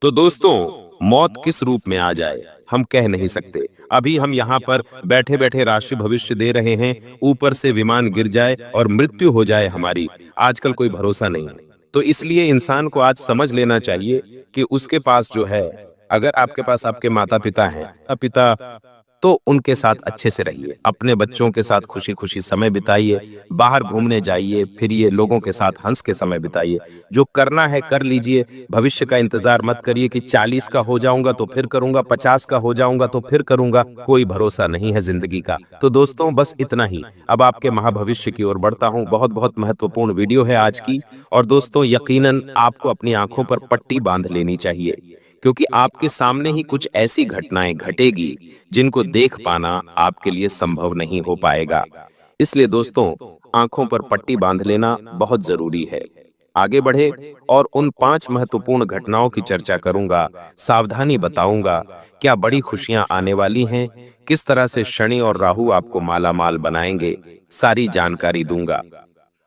तो दोस्तों, मौत किस रूप में आ जाए हम कह नहीं सकते। अभी हम यहाँ पर बैठे बैठे राशि भविष्य दे रहे हैं, ऊपर से विमान गिर जाए और मृत्यु हो जाए हमारी, आजकल कोई भरोसा नहीं। तो इसलिए इंसान को आज समझ लेना चाहिए कि उसके पास जो है, अगर आपके पास आपके माता पिता हैं, पिता, तो उनके साथ अच्छे से रहिए, अपने बच्चों के साथ खुशी खुशी समय बिताइए, बाहर घूमने जाइए, फिरिए, लोगों के साथ हंस के समय बिताइए। जो करना है कर लीजिए, भविष्य का इंतजार मत करिए कि 40 का हो जाऊंगा तो फिर करूंगा, 50 का हो जाऊंगा तो फिर करूंगा, कोई भरोसा नहीं है जिंदगी का। तो दोस्तों, बस इतना ही। अब आपके महाभविष्य की ओर बढ़ता हूं। बहुत बहुत महत्वपूर्ण वीडियो है आज की। और दोस्तों, यकीनन आपको अपनी आंखों पर पट्टी बांध लेनी चाहिए, क्योंकि आपके सामने ही कुछ ऐसी घटनाएं घटेगी जिनको देख पाना आपके लिए संभव नहीं हो पाएगा। इसलिए दोस्तों, आंखों पर पट्टी बांध लेना बहुत जरूरी है। आगे बढ़े और उन 5 महत्वपूर्ण घटनाओं की चर्चा करूंगा, सावधानी बताऊंगा, क्या बड़ी खुशियां आने वाली हैं, किस तरह से शनि और राहु आपको मालामाल बनाएंगे, सारी जानकारी दूंगा।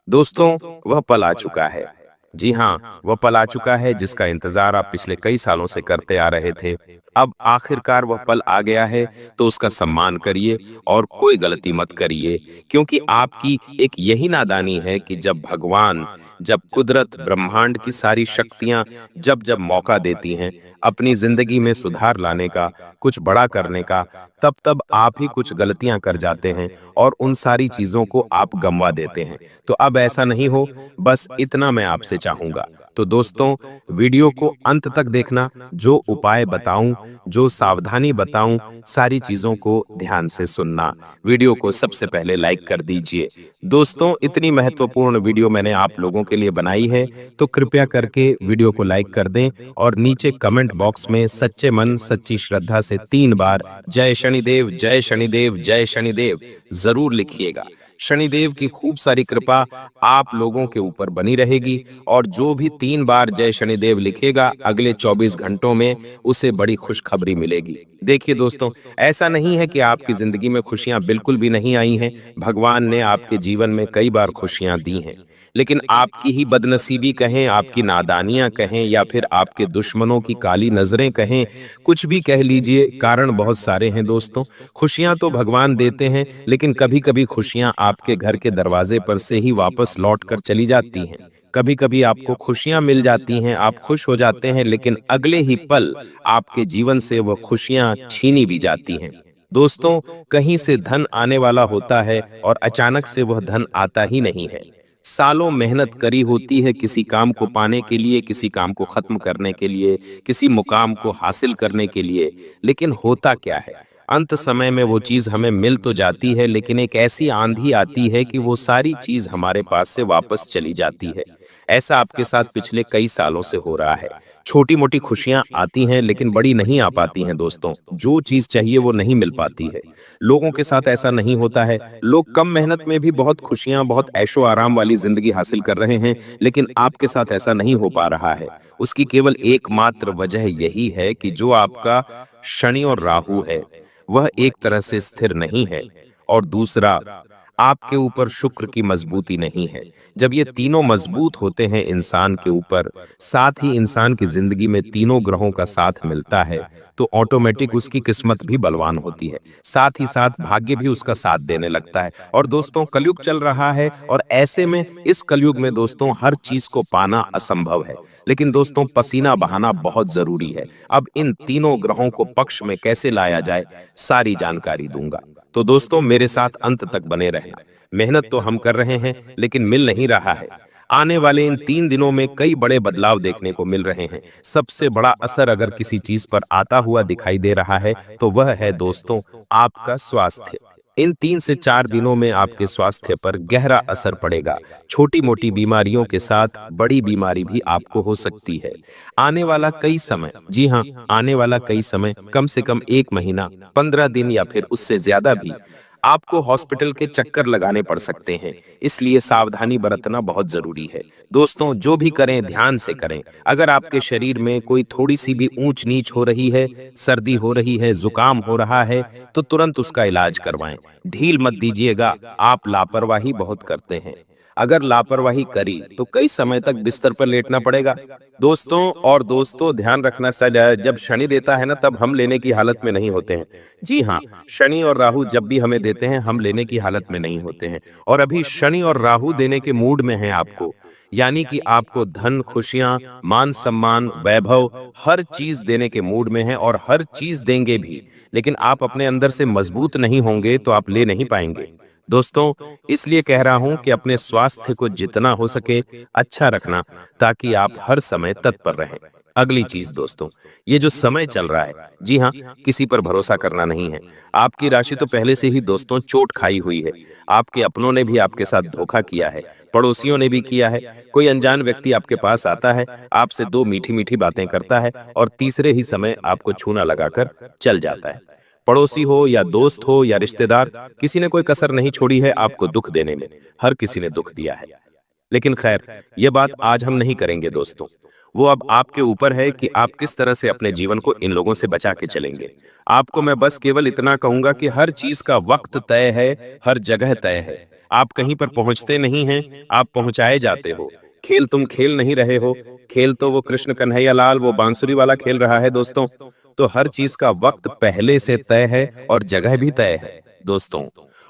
दोस्तों, वह पल आ चुका है। जी हाँ, वह पल आ चुका है जिसका इंतजार आप पिछले कई सालों से करते आ रहे थे। अब आखिरकार वह पल आ गया है, तो उसका सम्मान करिए और कोई गलती मत करिए, क्योंकि आपकी एक यही नादानी है कि जब भगवान, जब कुदरत, ब्रह्मांड की सारी शक्तियां जब जब मौका देती हैं अपनी जिंदगी में सुधार लाने का, कुछ बड़ा करने का, तब तब आप ही कुछ गलतियां कर जाते हैं और उन सारी चीजों को आप गंवा देते हैं। तो अब ऐसा नहीं हो, बस इतना मैं आपसे चाहूंगा। तो दोस्तों, वीडियो को अंत तक देखना, जो उपाय बताऊं, जो सावधानी बताऊं, सारी चीजों को ध्यान से सुनना। वीडियो को सबसे पहले लाइक कर दीजिए। दोस्तों, इतनी महत्वपूर्ण वीडियो मैंने आप लोगों के लिए बनाई है, तो कृपया करके वीडियो को लाइक कर दें और नीचे कमेंट बॉक्स में सच्चे मन सच्ची श्रद्धा से 3 बार जय शनिदेव, जय शनिदेव, जय शनिदेव जरूर लिखिएगा। शनिदेव की खूब सारी कृपा आप लोगों के ऊपर बनी रहेगी, और जो भी 3 बार जय शनिदेव लिखेगा, अगले 24 घंटों में उसे बड़ी खुशखबरी मिलेगी। देखिए दोस्तों, ऐसा नहीं है कि आपकी जिंदगी में खुशियां बिल्कुल भी नहीं आई हैं। भगवान ने आपके जीवन में कई बार खुशियां दी हैं, लेकिन आपकी ही बदनसीबी कहें, आपकी नादानियां कहें, या फिर आपके दुश्मनों की काली नजरें कहें, कुछ भी कह लीजिए, कारण बहुत सारे हैं दोस्तों। खुशियां तो भगवान देते हैं, लेकिन कभी कभी खुशियां आपके घर के दरवाजे पर से ही वापस लौट कर चली जाती हैं। कभी कभी आपको खुशियां मिल जाती हैं, आप खुश हो जाते हैं, लेकिन अगले ही पल आपके जीवन से वो खुशियां छीनी भी जाती हैं। दोस्तों, कहीं से धन आने वाला होता है और अचानक से वह धन आता ही नहीं है। सालों मेहनत करी होती है किसी काम को पाने के लिए, किसी काम को खत्म करने के लिए, किसी मुकाम को हासिल करने के लिए, लेकिन होता क्या है, अंत समय में वो चीज हमें मिल तो जाती है, लेकिन एक ऐसी आंधी आती है कि वो सारी चीज हमारे पास से वापस चली जाती है। ऐसा आपके साथ पिछले कई सालों से हो रहा है। छोटी मोटी खुशियां आती हैं, लेकिन बड़ी नहीं आ पाती हैं दोस्तों। जो चीज चाहिए वो नहीं मिल पाती है। लोगों के साथ ऐसा नहीं होता है। लोग कम मेहनत में भी बहुत खुशियां, बहुत ऐशो आराम वाली जिंदगी हासिल कर रहे हैं, लेकिन आपके साथ ऐसा नहीं हो पा रहा है। उसकी केवल एकमात्र वजह यही है कि जो आपका शनि और राहु है वह एक तरह से स्थिर नहीं है, और दूसरा, आपके ऊपर शुक्र की मजबूती नहीं है। जब ये तीनों मजबूत होते हैं इंसान के ऊपर, साथ ही इंसान की जिंदगी में तीनों ग्रहों का साथ मिलता है, तो ऑटोमेटिक उसकी किस्मत भी बलवान होती है, साथ ही साथ भाग्य भी उसका साथ देने लगता है। और दोस्तों, कलयुग चल रहा है, और ऐसे में इस कलयुग में दोस्तों हर चीज को पाना असंभव है, लेकिन दोस्तों पसीना बहाना बहुत जरूरी है। अब इन तीनों ग्रहों को पक्ष में कैसे लाया जाए, सारी जानकारी दूंगा। तो दोस्तों, मेरे साथ अंत तक बने रहना। मेहनत तो हम कर रहे हैं, लेकिन मिल नहीं रहा है। आने वाले इन 3 दिनों में कई बड़े बदलाव देखने को मिल रहे हैं। सबसे बड़ा असर अगर किसी चीज पर आता हुआ दिखाई दे रहा है, तो वह है दोस्तों आपका स्वास्थ्य। इन 3 से 4 दिनों में आपके स्वास्थ्य पर गहरा असर पड़ेगा। छोटी मोटी बीमारियों के साथ बड़ी बीमारी भी आपको हो सकती है। आने वाला कई समय, जी हाँ, आने वाला कई समय, कम से कम 1 महीना, 15 दिन या फिर उससे ज्यादा भी आपको हॉस्पिटल के चक्कर लगाने पड़ सकते हैं। इसलिए सावधानी बरतना बहुत जरूरी है। दोस्तों, जो भी करें ध्यान से करें। अगर आपके शरीर में कोई थोड़ी सी भी ऊंच नीच हो रही है, सर्दी हो रही है, जुकाम हो रहा है, तो तुरंत उसका इलाज करवाएं। ढील मत दीजिएगा, आप लापरवाही बहुत करते हैं। अगर लापरवाही करी तो कई समय तक बिस्तर पर लेटना पड़ेगा। दोस्तों ध्यान रखना, जब शनि देता है ना, तब हम लेने की हालत में नहीं होते हैं। जी हाँ, शनि और राहु जब भी हमें देते हैं, हम लेने की हालत में नहीं होते हैं। और अभी शनि और राहु देने के मूड में है आपको, यानी कि आपको धन, खुशियां, मान सम्मान, वैभव, हर चीज देने के मूड में है, और हर चीज देंगे भी। लेकिन आप अपने अंदर से मजबूत नहीं होंगे तो आप ले नहीं पाएंगे। दोस्तों, इसलिए कह रहा हूं कि अपने स्वास्थ्य को जितना हो सके अच्छा रखना, ताकि आप हर समय तत्पर रहें। अगली चीज दोस्तों, ये जो समय चल रहा है, जी हाँ, किसी पर भरोसा करना नहीं है। आपकी राशि तो पहले से ही दोस्तों चोट खाई हुई है। आपके अपनों ने भी आपके साथ धोखा किया है, पड़ोसियों ने भी किया है। कोई अनजान व्यक्ति आपके पास आता है, आपसे 2 मीठी मीठी बातें करता है, और तीसरे ही समय आपको छूना लगाकर चल जाता है। पड़ोसी हो या दोस्त हो या रिश्तेदार, किसी ने कोई कसर नहीं छोड़ी है आपको दुख देने में। हर किसी ने दुख दिया है। लेकिन खैर, ये बात आज हम नहीं करेंगे दोस्तों। वो अब आपके ऊपर है कि आप किस तरह से अपने जीवन को इन लोगों से बचा के चलेंगे। आपको मैं बस केवल इतना कहूंगा कि हर चीज का वक्त तय है, हर जगह तय है। आप कहीं पर पहुंचते नहीं हैं, आप पहुंचाए जाते हो। खेल तुम खेल नहीं रहे हो, खेल तो वो कृष्ण कन्हैया लाल, वो बांसुरी वाला खेल रहा है दोस्तों। तो हर चीज का वक्त पहले से तय है, और जगह भी तय है दोस्तों।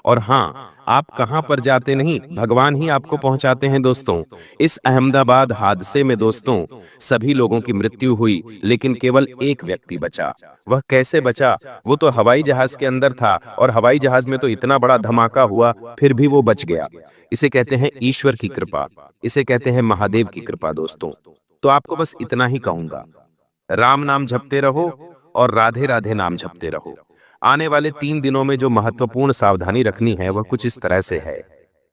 और हाँ, आप कहां पर जाते नहीं, भगवान ही आपको पहुंचाते हैं दोस्तों। इस अहमदाबाद हादसे में दोस्तों सभी लोगों की मृत्यु हुई, लेकिन केवल एक व्यक्ति बचा। वह कैसे बचा? वो तो हवाई जहाज के अंदर था, और हवाई जहाज में तो इतना बड़ा धमाका हुआ, फिर भी वो बच गया। इसे कहते हैं ईश्वर की कृपा, इसे कहते हैं महादेव की कृपा दोस्तों। तो आपको बस इतना ही कहूंगा, राम नाम जपते रहो और राधे राधे नाम जपते रहो। आने वाले 3 दिनों में जो महत्वपूर्ण सावधानी रखनी है वह कुछ इस तरह से है।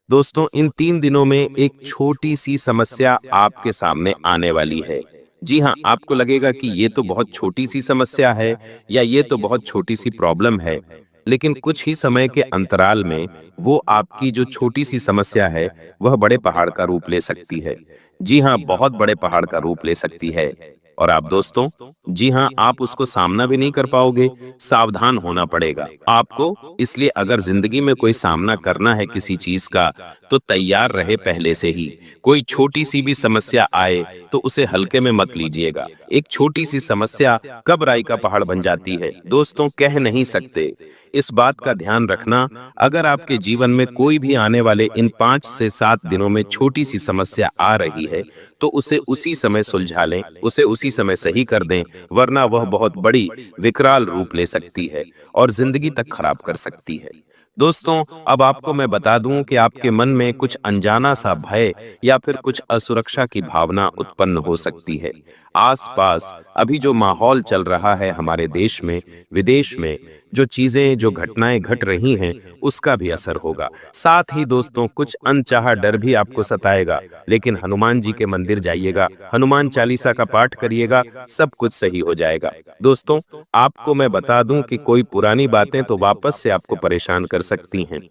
दोस्तों, इन 3 दिनों में एक छोटी सी समस्या आपके सामने आने वाली है। जी हाँ, आपको लगेगा कि ये तो बहुत छोटी सी समस्या है, या ये तो बहुत छोटी सी प्रॉब्लम है, लेकिन कुछ ही समय के अंतराल में वो आपकी जो छोटी सी समस्या है वह बड़े पहाड़ का रूप ले सकती है। जी हाँ, बहुत बड़े पहाड़ का रूप ले सकती है। और आप दोस्तों, जी हाँ, आप उसको सामना भी नहीं कर पाओगे। सावधान होना पड़ेगा आपको। इसलिए अगर जिंदगी में कोई सामना करना है किसी चीज का, तो तैयार रहे पहले से ही। कोई छोटी सी भी समस्या आए तो उसे हल्के में मत लीजिएगा। एक छोटी सी समस्या कब राई का पहाड़ बन जाती है दोस्तों, कह नहीं सकते। इस बात का ध्यान रखना, अगर आपके जीवन में कोई भी आने वाले इन 5 से 7 दिनों में छोटी सी समस्या आ रही है तो उसे उसी समय सुलझा लें, उसे उसी समय सही कर दें, वरना वह बहुत बड़ी विकराल रूप ले सकती है और जिंदगी तक खराब कर सकती है। दोस्तों, अब आपको मैं बता दूं कि आपके मन में कुछ अनजाना सा भय या फिर कुछ असुरक्षा की भावना उत्पन्न हो सकती है। आसपास अभी जो माहौल चल रहा है हमारे देश में, विदेश में, जो चीजें, जो घटनाएं घट रही हैं, उसका भी असर होगा। साथ ही दोस्तों, कुछ अनचाहा डर भी आपको सताएगा, लेकिन हनुमान जी के मंदिर जाइएगा, हनुमान चालीसा का पाठ करिएगा, सब कुछ सही हो जाएगा। दोस्तों, आपको मैं बता दूं कि कोई पुरानी बातें तो वापस से आपको परेशान कर सकती हैं।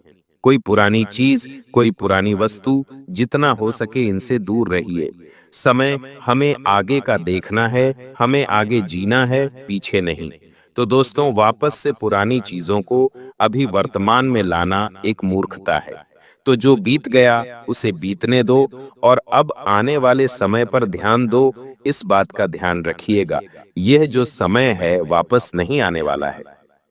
कोई पुरानी चीज, कोई पुरानी वस्तु, जितना हो सके इनसे दूर रहिए। समय हमें आगे का देखना है, हमें आगे जीना है, पीछे नहीं। तो दोस्तों, वापस से पुरानी चीजों को अभी वर्तमान में लाना एक मूर्खता है। तो जो बीत गया उसे बीतने दो और अब आने वाले समय पर ध्यान दो। इस बात का ध्यान रखिएगा, यह जो समय है वापस नहीं आने वाला है।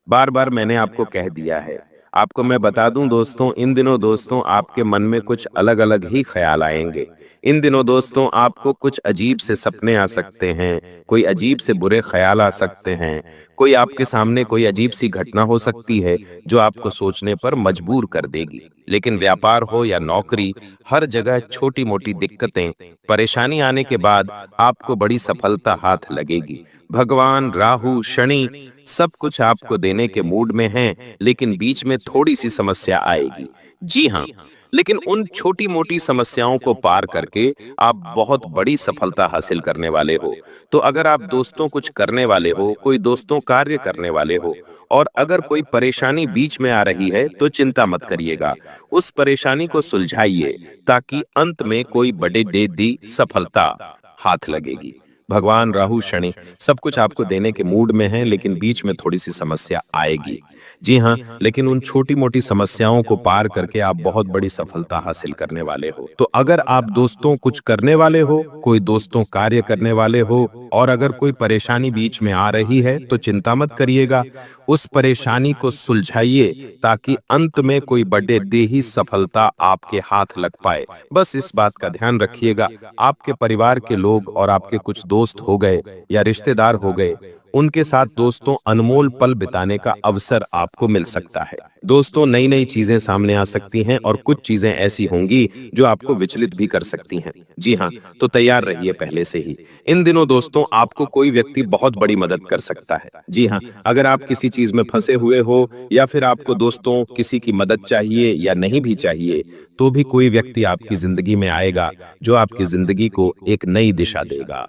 बार बार मैंने आपको कह दिया है। आपको मैं बता दूं दोस्तों, इन दिनों दोस्तों आपके मन में कुछ अलग अलग ही ख्याल आएंगे। इन दिनों दोस्तों आपको कुछ अजीब से सपने आ सकते हैं, कोई अजीब से बुरे ख्याल आ सकते हैं, कोई आपके सामने कोई अजीब सी घटना हो सकती है जो आपको सोचने पर मजबूर कर देगी। लेकिन व्यापार हो या नौकरी, हर जगह छोटी मोटी दिक्कतें, परेशानी आने के बाद आपको बड़ी सफलता हाथ लगेगी। भगवान, राहु, शनि सब कुछ आपको देने के मूड में हैं, लेकिन बीच में थोड़ी सी समस्या आएगी। जी हाँ, लेकिन उन छोटी मोटी समस्याओं को पार करके आप बहुत बड़ी सफलता हासिल करने वाले हो। तो अगर आप दोस्तों कुछ करने वाले हो, कोई दोस्तों कार्य करने वाले हो, और अगर कोई परेशानी बीच में आ रही है तो चिंता मत करिएगा, उस परेशानी को सुलझाइए ताकि अंत में कोई बड़ी सफलता हाथ लगेगी। भगवान, राहु, शनि सब कुछ आपको देने के मूड में हैं, लेकिन बीच में थोड़ी सी समस्या आएगी। जी हाँ, लेकिन उन छोटी मोटी समस्याओं को पार करके आप बहुत बड़ी सफलता हासिल करने वाले हो। तो अगर आप दोस्तों कुछ करने वाले हो, कोई दोस्तों कार्य करने वाले हो, और अगर कोई परेशानी बीच में आ रही है तो चिंता मत करिएगा, उस परेशानी को सुलझाइए ताकि अंत में कोई बड़ी सफलता आपके हाथ लग पाए। बस इस बात का ध्यान रखिएगा, आपके परिवार के लोग और आपके कुछ दोस्त हो गए या रिश्तेदार हो गए, उनके साथ दोस्तों अनमोल पल बिताने का अवसर आपको मिल सकता है। दोस्तों, नई नई चीजें सामने आ सकती हैं और कुछ चीजें ऐसी होंगी जो आपको विचलित भी कर सकती हैं। जी हाँ, तो तैयार रहिए पहले से ही। इन दिनों दोस्तों आपको कोई व्यक्ति बहुत बड़ी मदद कर सकता है। जी हाँ, अगर आप किसी चीज में फंसे हुए हो या फिर आपको दोस्तों किसी की मदद चाहिए या नहीं भी चाहिए, तो भी कोई व्यक्ति आपकी जिंदगी में आएगा जो आपकी जिंदगी को एक नई दिशा देगा।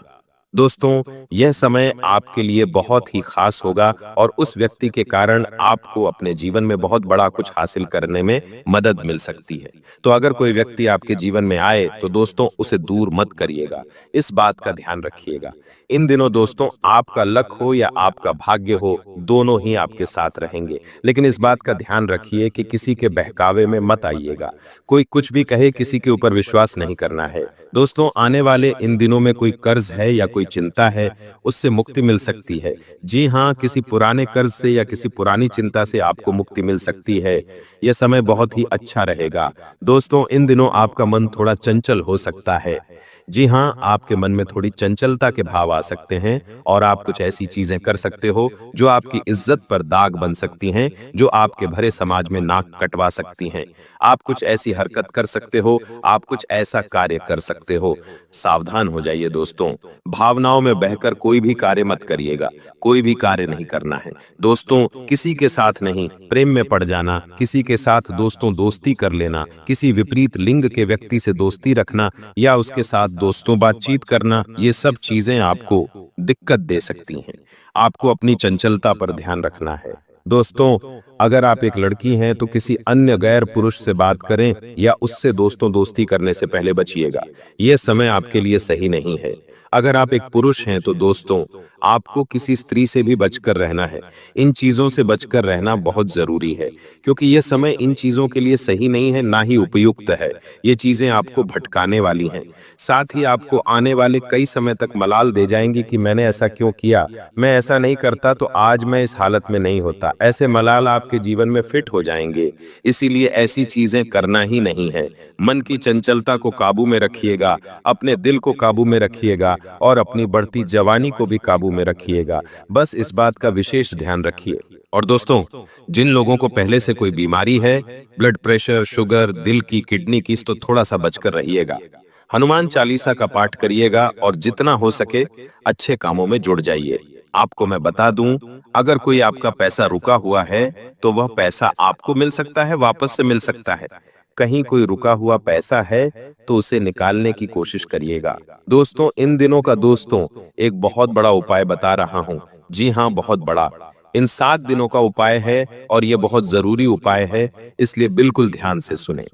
दोस्तों, यह समय आपके लिए बहुत ही खास होगा और उस व्यक्ति के कारण आपको अपने जीवन में बहुत बड़ा कुछ हासिल करने में मदद मिल सकती है। तो अगर कोई व्यक्ति आपके जीवन में आए तो दोस्तों उसे दूर मत करिएगा, इस बात का ध्यान रखिएगा। इन दिनों दोस्तों आपका लक हो या आपका भाग्य हो, दोनों ही आपके साथ रहेंगे, लेकिन इस बात का ध्यान रखिए कि किसी के बहकावे में मत आइएगा। कोई कुछ भी कहे, किसी के ऊपर विश्वास नहीं करना है। दोस्तों, आने वाले इन दिनों में कोई कर्ज है या कोई चिंता है, उससे मुक्ति मिल सकती है। जी हाँ, किसी पुराने कर्ज से या किसी पुरानी चिंता से आपको मुक्ति मिल सकती है। यह समय बहुत ही अच्छा रहेगा। दोस्तों, इन दिनों आपका मन थोड़ा चंचल हो सकता है। जी हाँ, आपके मन में थोड़ी चंचलता के भाव आ सकते हैं और आप कुछ ऐसी चीजें कर सकते हो जो आपकी इज्जत पर दाग बन सकती हैं, जो आपके भरे समाज में नाक कटवा सकती हैं। आप कुछ ऐसी हरकत कर सकते हो, आप कुछ ऐसा कार्य कर सकते हो। सावधान हो जाइए दोस्तों, भावनाओं में बहकर कोई भी कार्य मत करिएगा, कोई भी कार्य नहीं करना है। दोस्तों, किसी के साथ नहीं प्रेम में पड़ जाना, किसी के साथ दोस्तों दोस्ती कर लेना, किसी विपरीत लिंग के व्यक्ति से दोस्ती रखना या उसके साथ दोस्तों बातचीत करना, ये सब चीजें आपको दिक्कत दे सकती हैं। आपको अपनी चंचलता पर ध्यान रखना है। दोस्तों, अगर आप एक लड़की हैं तो किसी अन्य गैर पुरुष से बात करें या उससे दोस्तों दोस्ती करने से पहले बचिएगा। यह समय आपके लिए सही नहीं है। अगर आप एक पुरुष हैं तो दोस्तों आपको किसी स्त्री से भी बचकर रहना है। इन चीजों से बचकर रहना बहुत जरूरी है, क्योंकि यह समय इन चीजों के लिए सही नहीं है, ना ही उपयुक्त है। ये चीजें आपको भटकाने वाली हैं। साथ ही आपको आने वाले कई समय तक मलाल दे जाएंगी कि मैंने ऐसा क्यों किया, मैं ऐसा नहीं करता तो आज मैं इस हालत में नहीं होता। ऐसे मलाल आपके जीवन में फिट हो जाएंगे। इसीलिए ऐसी चीजें करना ही नहीं है। मन की चंचलता को काबू में रखिएगा, अपने दिल को काबू में रखिएगा और अपनी बढ़ती जवानी को भी काबू में रखिएगा। बस इस बात का विशेष ध्यान रखिए। और दोस्तों, जिन लोगों को पहले से कोई बीमारी है, ब्लड प्रेशर, शुगर, दिल की, किडनी की, तो थोड़ा सा बचकर रहिएगा। हनुमान चालीसा का पाठ करिएगा और जितना हो सके अच्छे कामों में जुड़ जाइए। आपको मैं बता दूं, अगर कोई आपका पैसा रुका हुआ है तो वह पैसा आपको मिल सकता है, वापस से मिल सकता है। कहीं कोई रुका हुआ पैसा है तो उसे निकालने की कोशिश करिएगा। दोस्तों, इन दिनों का एक बहुत बड़ा उपाय बता रहा हूं। जी हां, बहुत बड़ा। इन 7 दिनों का उपाय है और यह बहुत जरूरी उपाय है, इसलिए बिल्कुल ध्यान से सुने।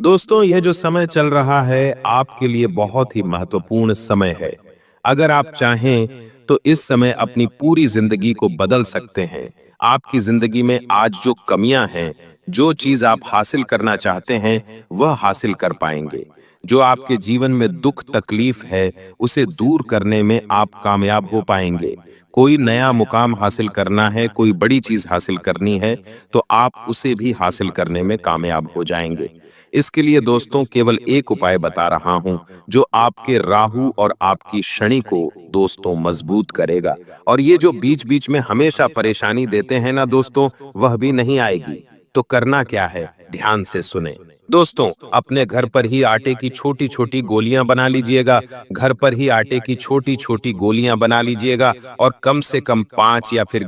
दोस्तों, यह जो समय चल रहा है आपके लिए बहुत ही महत्वपूर्ण समय है। अगर आप चाहें तो इस समय अपनी पूरी जिंदगी को बदल सकते हैं। आपकी जिंदगी में आज जो कमियां हैं, जो चीज आप हासिल करना चाहते हैं, वह हासिल कर पाएंगे। जो आपके जीवन में दुख तकलीफ है, उसे दूर करने में आप कामयाब हो पाएंगे। कोई नया मुकाम हासिल करना है, कोई बड़ी चीज हासिल करनी है, तो आप उसे भी हासिल करने में कामयाब हो जाएंगे। इसके लिए दोस्तों केवल एक उपाय बता रहा हूं, जो आपके राहु और आपकी शनि को दोस्तों मजबूत करेगा। और ये जो बीच बीच में हमेशा परेशानी देते हैं ना दोस्तों, वह भी नहीं आएगी। तो करना क्या है, ध्यान से सुने। दोस्तों, अपने घर पर ही आटे की छोटी छोटी गोलियां बना लीजिएगा। घर पर ही आटे की छोटी छोटी गोलियां बना लीजिएगा और कम से कम 5 या फिर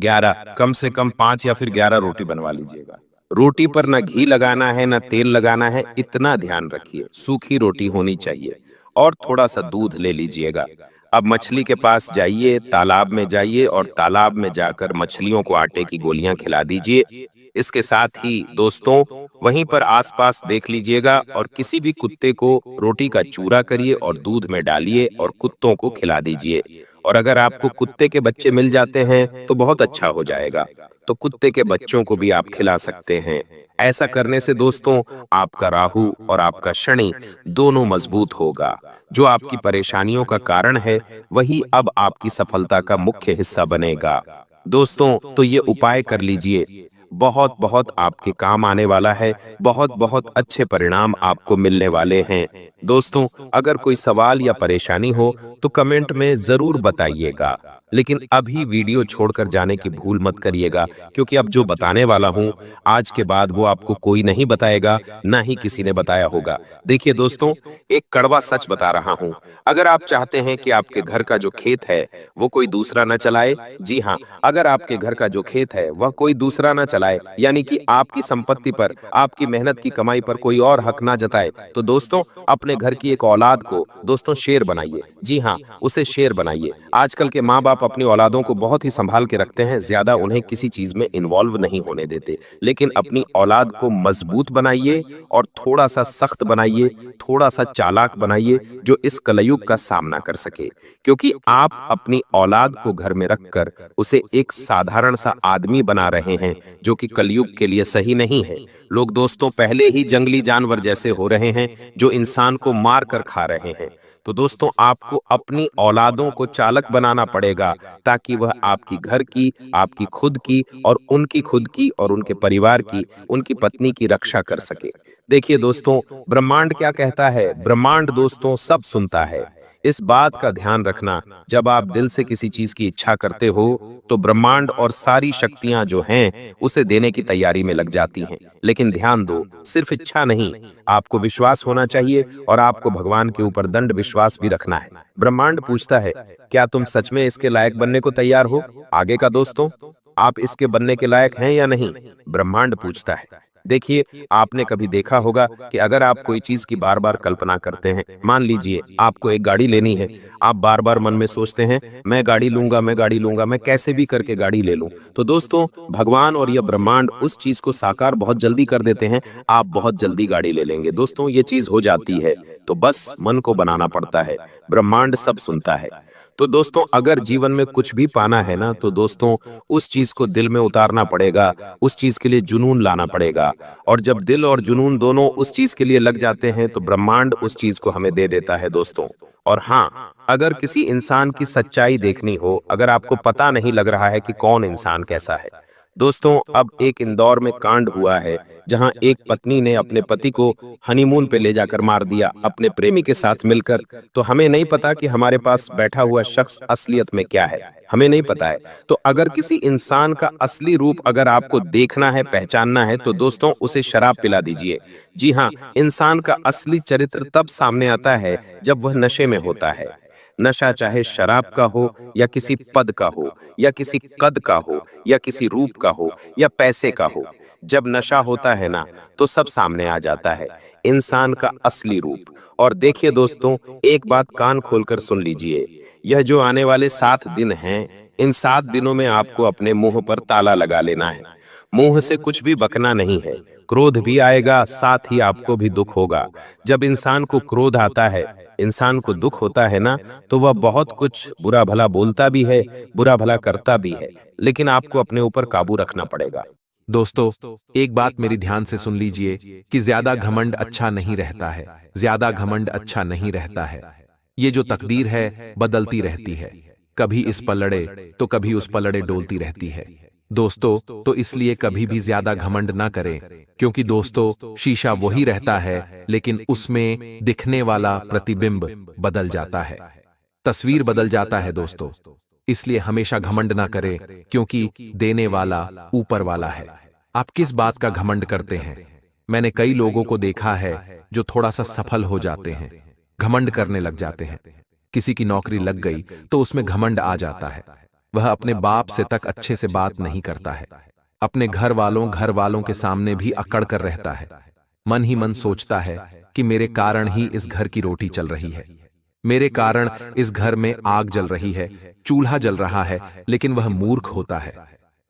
11 रोटी बनवा लीजिएगा। रोटी पर ना घी लगाना है, ना तेल लगाना है, इतना ध्यान रखिए। सूखी रोटी होनी चाहिए और थोड़ा सा दूध ले लीजिएगा। अब मछली के पास जाइए, तालाब में जाइए और तालाब में जाकर मछलियों को आटे की गोलियां खिला दीजिए। इसके साथ ही दोस्तों वहीं पर आसपास देख लीजिएगा और किसी भी कुत्ते को रोटी का चूरा करिए और दूध में डालिए और कुत्तों को खिला दीजिए। और अगर आपको कुत्ते के बच्चे मिल जाते हैं तो बहुत अच्छा हो जाएगा, तो कुत्ते के बच्चों को भी आप खिला सकते हैं। ऐसा करने से दोस्तों आपका राहु और आपका शनि दोनों मजबूत होगा। जो आपकी परेशानियों का कारण है, वही अब आपकी सफलता का मुख्य हिस्सा बनेगा। दोस्तों, तो ये उपाय कर लीजिए, बहुत बहुत आपके काम आने वाला है। बहुत बहुत अच्छे परिणाम आपको मिलने वाले हैं। दोस्तों, अगर कोई सवाल या परेशानी हो तो कमेंट में जरूर बताइएगा, लेकिन अभी वीडियो छोड़कर जाने की भूल मत करिएगा, क्योंकि अब जो बताने वाला हूं आज के बाद वो आपको कोई नहीं बताएगा, ना ही किसी ने बताया होगा। देखिए दोस्तों, एक कड़वा सच बता रहा हूं। अगर आप चाहते हैं कि आपके घर का जो खेत है वो कोई दूसरा न चलाए, जी हाँ, अगर आपके घर का जो खेत है वह कोई दूसरा न चलाए, यानी कि आपकी संपत्ति पर, आपकी मेहनत की कमाई पर कोई और हक ना जताए, तो दोस्तों अपने घर की एक औलाद को दोस्तों शेर बनाइए। जी हाँ, उसे शेर बनाइए। आजकल के माँ बाप अपनी औलादों को बहुत ही संभाल के रखते हैं, ज्यादा उन्हें किसी चीज में इन्वॉल्व नहीं होने देते, लेकिन अपनी औलाद को मजबूत बनाइए और थोड़ा सा सख्त बनाइए, थोड़ा सा चालाक बनाइए, जो इस कलयुग का सामना कर सके। क्योंकि आप अपनी औलाद को घर में रखकर उसे एक साधारण सा आदमी बना रहे हैं, जो कि कलयुग के लिए सही नहीं है। लोग दोस्तों पहले ही जंगली जानवर जैसे हो रहे हैं, जो इंसान को मार कर खा रहे हैं। तो दोस्तों आपको अपनी औलादों को चालक बनाना पड़ेगा, ताकि वह आपकी घर की, आपकी खुद की और उनकी खुद की और उनके परिवार की, उनकी पत्नी की रक्षा कर सके। देखिए दोस्तों, ब्रह्मांड क्या कहता है? ब्रह्मांड दोस्तों सब सुनता है। इस बात का ध्यान रखना, जब आप दिल से किसी चीज की इच्छा करते हो तो ब्रह्मांड और सारी शक्तियां जो हैं उसे देने की तैयारी में लग जाती हैं। लेकिन ध्यान दो, सिर्फ इच्छा नहीं, आपको विश्वास होना चाहिए और आपको भगवान के ऊपर दंड विश्वास भी रखना है। ब्रह्मांड पूछता है, क्या तुम सच में इसके लायक बनने को तैयार हो? आगे का दोस्तों, आप इसके बनने के लायक हैं या नहीं? ब्रह्मांड पूछता है। देखिए, आपने कभी देखा होगा कि अगर आप कोई चीज की बार बार कल्पना करते हैं, मान लीजिए आपको एक गाड़ी लेनी है, आप बार बार मन में सोचते हैं मैं गाड़ी लूंगा, मैं गाड़ी लूंगा, मैं कैसे भी करके गाड़ी ले लूं, तो दोस्तों भगवान और यह ब्रह्मांड उस चीज को साकार बहुत जल्दी कर देते हैं। आप बहुत जल्दी गाड़ी ले लेंगे। दोस्तों ये चीज हो जाती है, तो बस मन को बनाना पड़ता है। ब्रह्मांड सब सुनता है। तो दोस्तों अगर जीवन में कुछ भी पाना है ना तो दोस्तों उस चीज को दिल में उतारना पड़ेगा, उस चीज के लिए जुनून लाना पड़ेगा। और जब दिल और जुनून दोनों उस चीज के लिए लग जाते हैं तो ब्रह्मांड उस चीज को हमें दे देता है दोस्तों। और हाँ, अगर किसी इंसान की सच्चाई देखनी हो, अगर आपको पता नहीं लग रहा है कि कौन इंसान कैसा है, दोस्तों अब एक इंदौर में कांड हुआ है जहां एक पत्नी ने अपने पति को हनीमून पे ले जाकर मार दिया अपने प्रेमी के साथ मिलकर। तो हमें नहीं पता कि हमारे पास बैठा हुआ शख्स असलियत में क्या है, हमें नहीं पता है। तो अगर किसी इंसान का असली रूप अगर आपको देखना है, पहचानना है, तो दोस्तों उसे शराब पिला दीजिए। जी हाँ, इंसान का असली चरित्र तब सामने आता है जब वह नशे में होता है। नशा चाहे शराब का हो या किसी पद का हो या किसी कद का हो या किसी रूप का हो या पैसे का हो, जब नशा होता है ना तो सब सामने आ जाता है, इंसान का असली रूप। और देखिए दोस्तों, एक बात कान खोलकर सुन लीजिए, यह जो आने वाले 7 दिन हैं, इन 7 दिनों में आपको अपने मुंह पर ताला लगा लेना है। मुंह से कुछ भी बकना नहीं है। क्रोध भी आएगा, साथ ही आपको भी दुख होगा। जब इंसान को क्रोध आता है, इंसान को दुख होता है ना, तो वह बहुत कुछ बुरा भला बोलता भी है, बुरा भला करता भी है, लेकिन आपको अपने ऊपर काबू रखना पड़ेगा। दोस्तों, एक बात मेरी ध्यान से सुन लीजिए कि ज्यादा घमंड अच्छा नहीं रहता है। ज्यादा घमंड अच्छा नहीं रहता है। ये जो तकदीर है बदलती रहती है, कभी इस पलड़े तो कभी उस पलड़े डोलती रहती है। दोस्तों, तो इसलिए कभी भी ज्यादा घमंड ना करें, क्योंकि दोस्तों शीशा वही रहता है लेकिन उसमें दिखने वाला प्रतिबिंब बदल जाता है, तस्वीर बदल जाता है दोस्तों। इसलिए हमेशा घमंड ना करें, क्योंकि देने वाला ऊपर वाला है। आप किस बात का घमंड करते हैं? मैंने कई लोगों को देखा है जो थोड़ा सा सफल हो जाते हैं, घमंड करने लग जाते हैं। किसी की नौकरी लग गई तो उसमें घमंड आ जाता है। वह अपने बाप से तक अच्छे से बात नहीं करता है। अपने घर वालों के सामने भी अकड़ कर रहता है। मन ही मन सोचता है कि मेरे कारण ही इस घर की रोटी चल रही है, मेरे कारण इस घर में आग जल रही है, चूल्हा जल रहा है। लेकिन वह मूर्ख होता है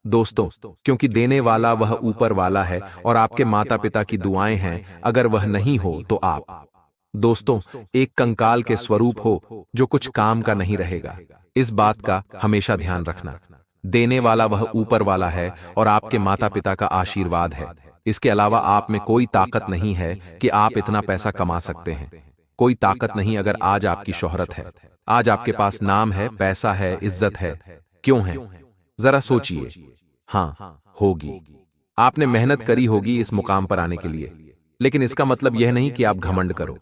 दोस्तों, क्योंकि देने वाला वह ऊपर वाला है और आपके माता पिता की दुआएं हैं। अगर वह नहीं हो तो आप दोस्तों एक कंकाल के स्वरूप हो जो कुछ काम का नहीं रहेगा। इस बात का हमेशा ध्यान रखना। देने वाला वह ऊपर वाला है और आपके माता पिता का आशीर्वाद है। इसके अलावा आप में कोई ताकत नहीं है कि आप इतना पैसा कमा सकते हैं। कोई ताकत नहीं अगर आज आपकी शोहरत है, आज आपके पास नाम है, पैसा है, इज्जत है। क्यों है? जरा सोचिए। हाँ, होगी। आपने मेहनत करी होगी इस मुकाम पर आने के लिए, लेकिन इसका मतलब यह नहीं कि आप घमंड करो।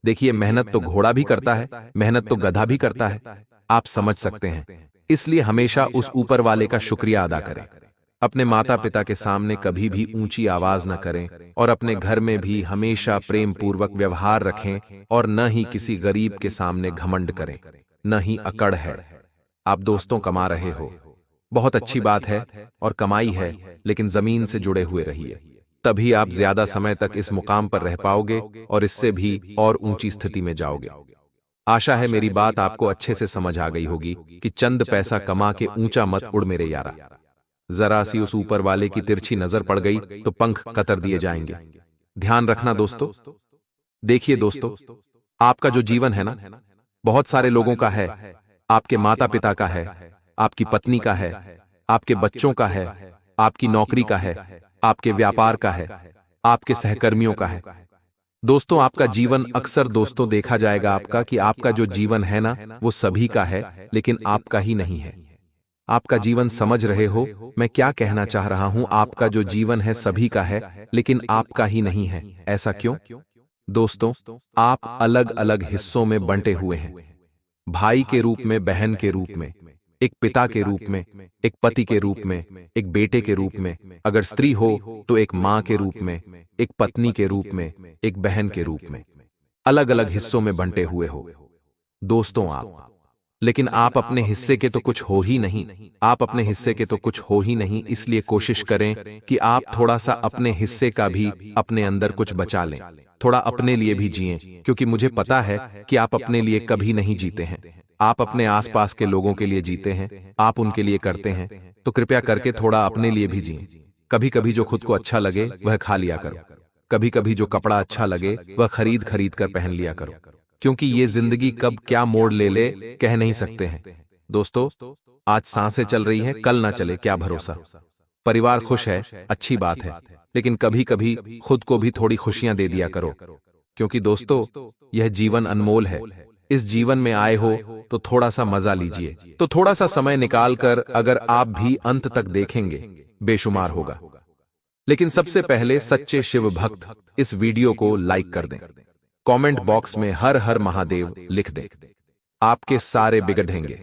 देखिए, मेहनत तो घोड़ा भी करता है, मेहनत तो गधा भी करता है। आप समझ सकते हैं। इसलिए हमेशा उस ऊपर वाले का शुक्रिया अदा करें। अपने माता पिता के सामने कभी भी ऊंची आवाज न करें और अपने घर में भी हमेशा प्रेम पूर्वक व्यवहार रखें और न ही किसी गरीब के सामने घमंड करें, न ही अकड़ है। आप दोस्तों कमा रहे हो, बहुत अच्छी बात है और कमाई है, लेकिन जमीन से जुड़े हुए रहिए, तभी आप ज्यादा समय तक इस मुकाम पर रह पाओगे और इससे भी और ऊंची स्थिति में जाओगे। आशा है मेरी बात आपको अच्छे से समझ आ गई होगी कि चंद पैसा कमा के ऊंचा मत उड़ मेरे यारा। जरा सी उस ऊपर वाले की तिरछी नजर पड़ गई तो पंख कतर दिए जाएंगे। ध्यान रखना दोस्तों। देखिए दोस्तों, आपका जो जीवन है ना, बहुत सारे लोगों का है। आपके माता पिता का है, आपकी पत्नी का है, आपके बच्चों का है, आपकी नौकरी का है, आपके व्यापार का है, आपके सहकर्मियों का है। दोस्तों, आपका जीवन अक्सर दोस्तों देखा जाएगा आपका कि आपका जो जीवन है ना वो सभी का है, लेकिन आपका ही नहीं है। आपका जीवन समझ रहे हो मैं क्या कहना चाह रहा हूं? आपका जो जीवन है सभी का है, लेकिन आपका ही नहीं है। ऐसा क्यों? दोस्तों, आप अलग अलग हिस्सों में बंटे हुए हैं। भाई के रूप में, बहन के रूप में, एक पिता के रूप में, एक पति के रूप में, एक बेटे के रूप में, अगर स्त्री हो तो एक मां के रूप में, एक पत्नी के रूप में, एक बहन के रूप में, अलग अलग हिस्सों में बंटे हुए हो दोस्तों आप। लेकिन आप अपने हिस्से के तो कुछ हो ही नहीं। आप अपने हिस्से के तो कुछ हो ही नहीं। इसलिए कोशिश करें कि आप थोड़ा सा अपने हिस्से का भी अपने अंदर कुछ बचा लें, थोड़ा अपने लिए भी जिएं, क्योंकि मुझे पता है कि आप अपने लिए कभी नहीं जीते हैं। आप अपने आसपास के लोगों के लिए जीते हैं, आप उनके लिए करते हैं, तो कृपया करके थोड़ा अपने लिए भी जिएं। कभी कभी जो खुद को अच्छा लगे वह खा लिया करो। कभी कभी जो कपड़ा अच्छा लगे वह खरीद कर पहन लिया करो। क्योंकि ये जिंदगी कब क्या मोड़ ले ले कह नहीं सकते हैं। दोस्तों, आज सांसें चल रही हैं, कल ना चले, क्या भरोसा। परिवार खुश है, अच्छी बात है, लेकिन कभी कभी खुद को भी थोड़ी खुशियां दे दिया करो, क्योंकि दोस्तों यह जीवन अनमोल है। इस जीवन में आए हो तो थोड़ा सा मजा लीजिए। तो थोड़ा सा समय निकाल कर अगर आप भी अंत तक देखेंगे, बेशुमार होगा। लेकिन सबसे पहले सच्चे शिव भक्त इस वीडियो को लाइक कर दें, कमेंट बॉक्स में हर हर महादेव लिख दें, आपके सारे बिगड़ेंगे।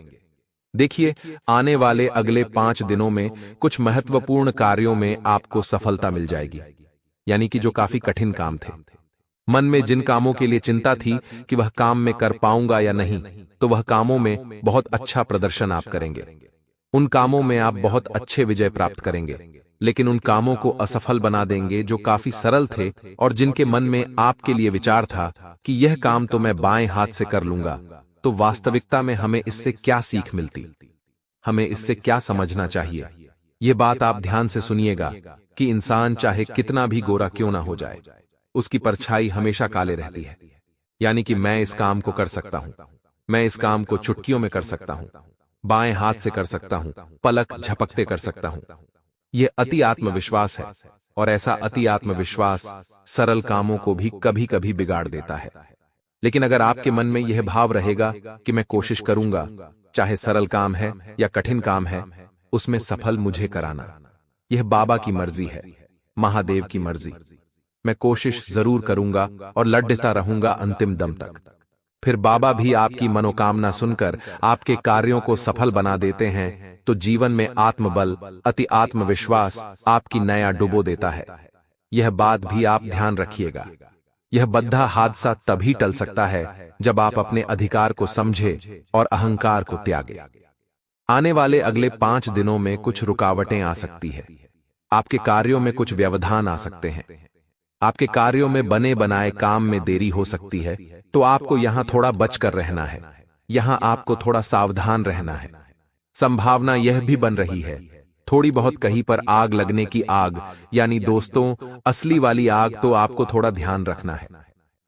देखिए, आने वाले अगले 5 दिनों में कुछ महत्वपूर्ण कार्यों में आपको सफलता मिल जाएगी, यानी कि जो काफी कठिन काम थे, मन में जिन कामों के लिए चिंता थी कि वह काम में कर पाऊंगा या नहीं, तो वह कामों में बहुत अच्छा प्रदर्शन आप करेंगे। उन कामों में आप बहुत अच्छे विजय प्राप्त करेंगे। लेकिन उन कामों को असफल बना देंगे जो काफी सरल थे और जिनके मन में आपके लिए विचार था कि यह काम तो मैं बाएं हाथ से कर लूंगा। तो वास्तविकता में हमें इससे क्या सीख मिलती, हमें इससे क्या समझना चाहिए, ये बात आप ध्यान से सुनिएगा कि इंसान चाहे कितना भी गोरा क्यों ना हो जाए, उसकी परछाई हमेशा काले रहती है। यानी कि मैं इस काम को कर सकता हूं, मैं इस काम को चुटकियों में कर सकता हूं, बाएं हाथ से कर सकता हूं, पलक झपकते कर सकता हूं। यह अति आत्मविश्वास है, और ऐसा अति आत्मविश्वास सरल कामों को भी कभी कभी बिगाड़ देता है। लेकिन अगर आपके मन में यह भाव रहेगा कि मैं कोशिश करूंगा, चाहे सरल काम है या कठिन काम है, उसमें सफल मुझे कराना, यह बाबा की मर्जी है, महादेव की मर्जी। मैं कोशिश जरूर करूंगा और लड़ता रहूंगा अंतिम दम तक। फिर बाबा भी आपकी मनोकामना सुनकर आपके कार्यों को सफल बना देते हैं। तो जीवन में आत्मबल, अति आत्मविश्वास आपकी नया डुबो देता है। यह बात भी आप ध्यान रखिएगा। यह बद्धा हादसा तभी टल सकता है जब आप अपने अधिकार को समझे और अहंकार को त्यागे। आने वाले अगले 5 दिनों में कुछ रुकावटें आ सकती है, आपके कार्यों में कुछ व्यवधान आ सकते हैं, आपके कार्यों में बने बनाए काम में देरी हो सकती है। तो आपको यहां थोड़ा बचकर रहना है, यहां आपको थोड़ा सावधान रहना है। संभावना यह भी बन रही है थोड़ी बहुत कहीं पर आग लगने की, आग यानी दोस्तों असली वाली आग। तो आपको थोड़ा ध्यान रखना है,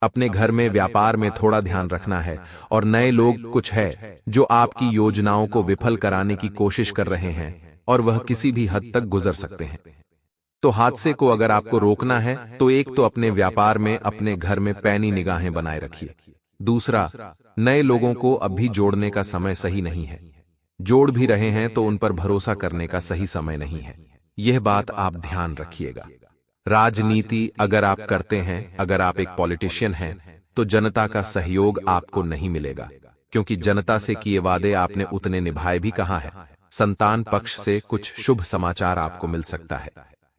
अपने घर में व्यापार में थोड़ा ध्यान रखना है। और नए लोग कुछ है जो आपकी योजनाओं को विफल कराने की कोशिश कर रहे हैं, और वह किसी भी हद तक गुजर सकते हैं। तो हादसे को अगर आपको रोकना है तो एक तो अपने व्यापार में, अपने घर में पैनी निगाहें बनाए रखिए। दूसरा, नए लोगों को अब भी जोड़ने का समय सही नहीं है। जोड़ भी रहे हैं तो उन पर भरोसा करने का सही समय नहीं है। यह बात आप ध्यान रखिएगा। राजनीति अगर आप करते हैं, अगर आप एक पॉलिटिशियन हैं, तो जनता का सहयोग आपको नहीं मिलेगा, क्योंकि जनता से किए वादे आपने उतने निभाए भी कहाँ है। संतान पक्ष से कुछ शुभ समाचार आपको मिल सकता है।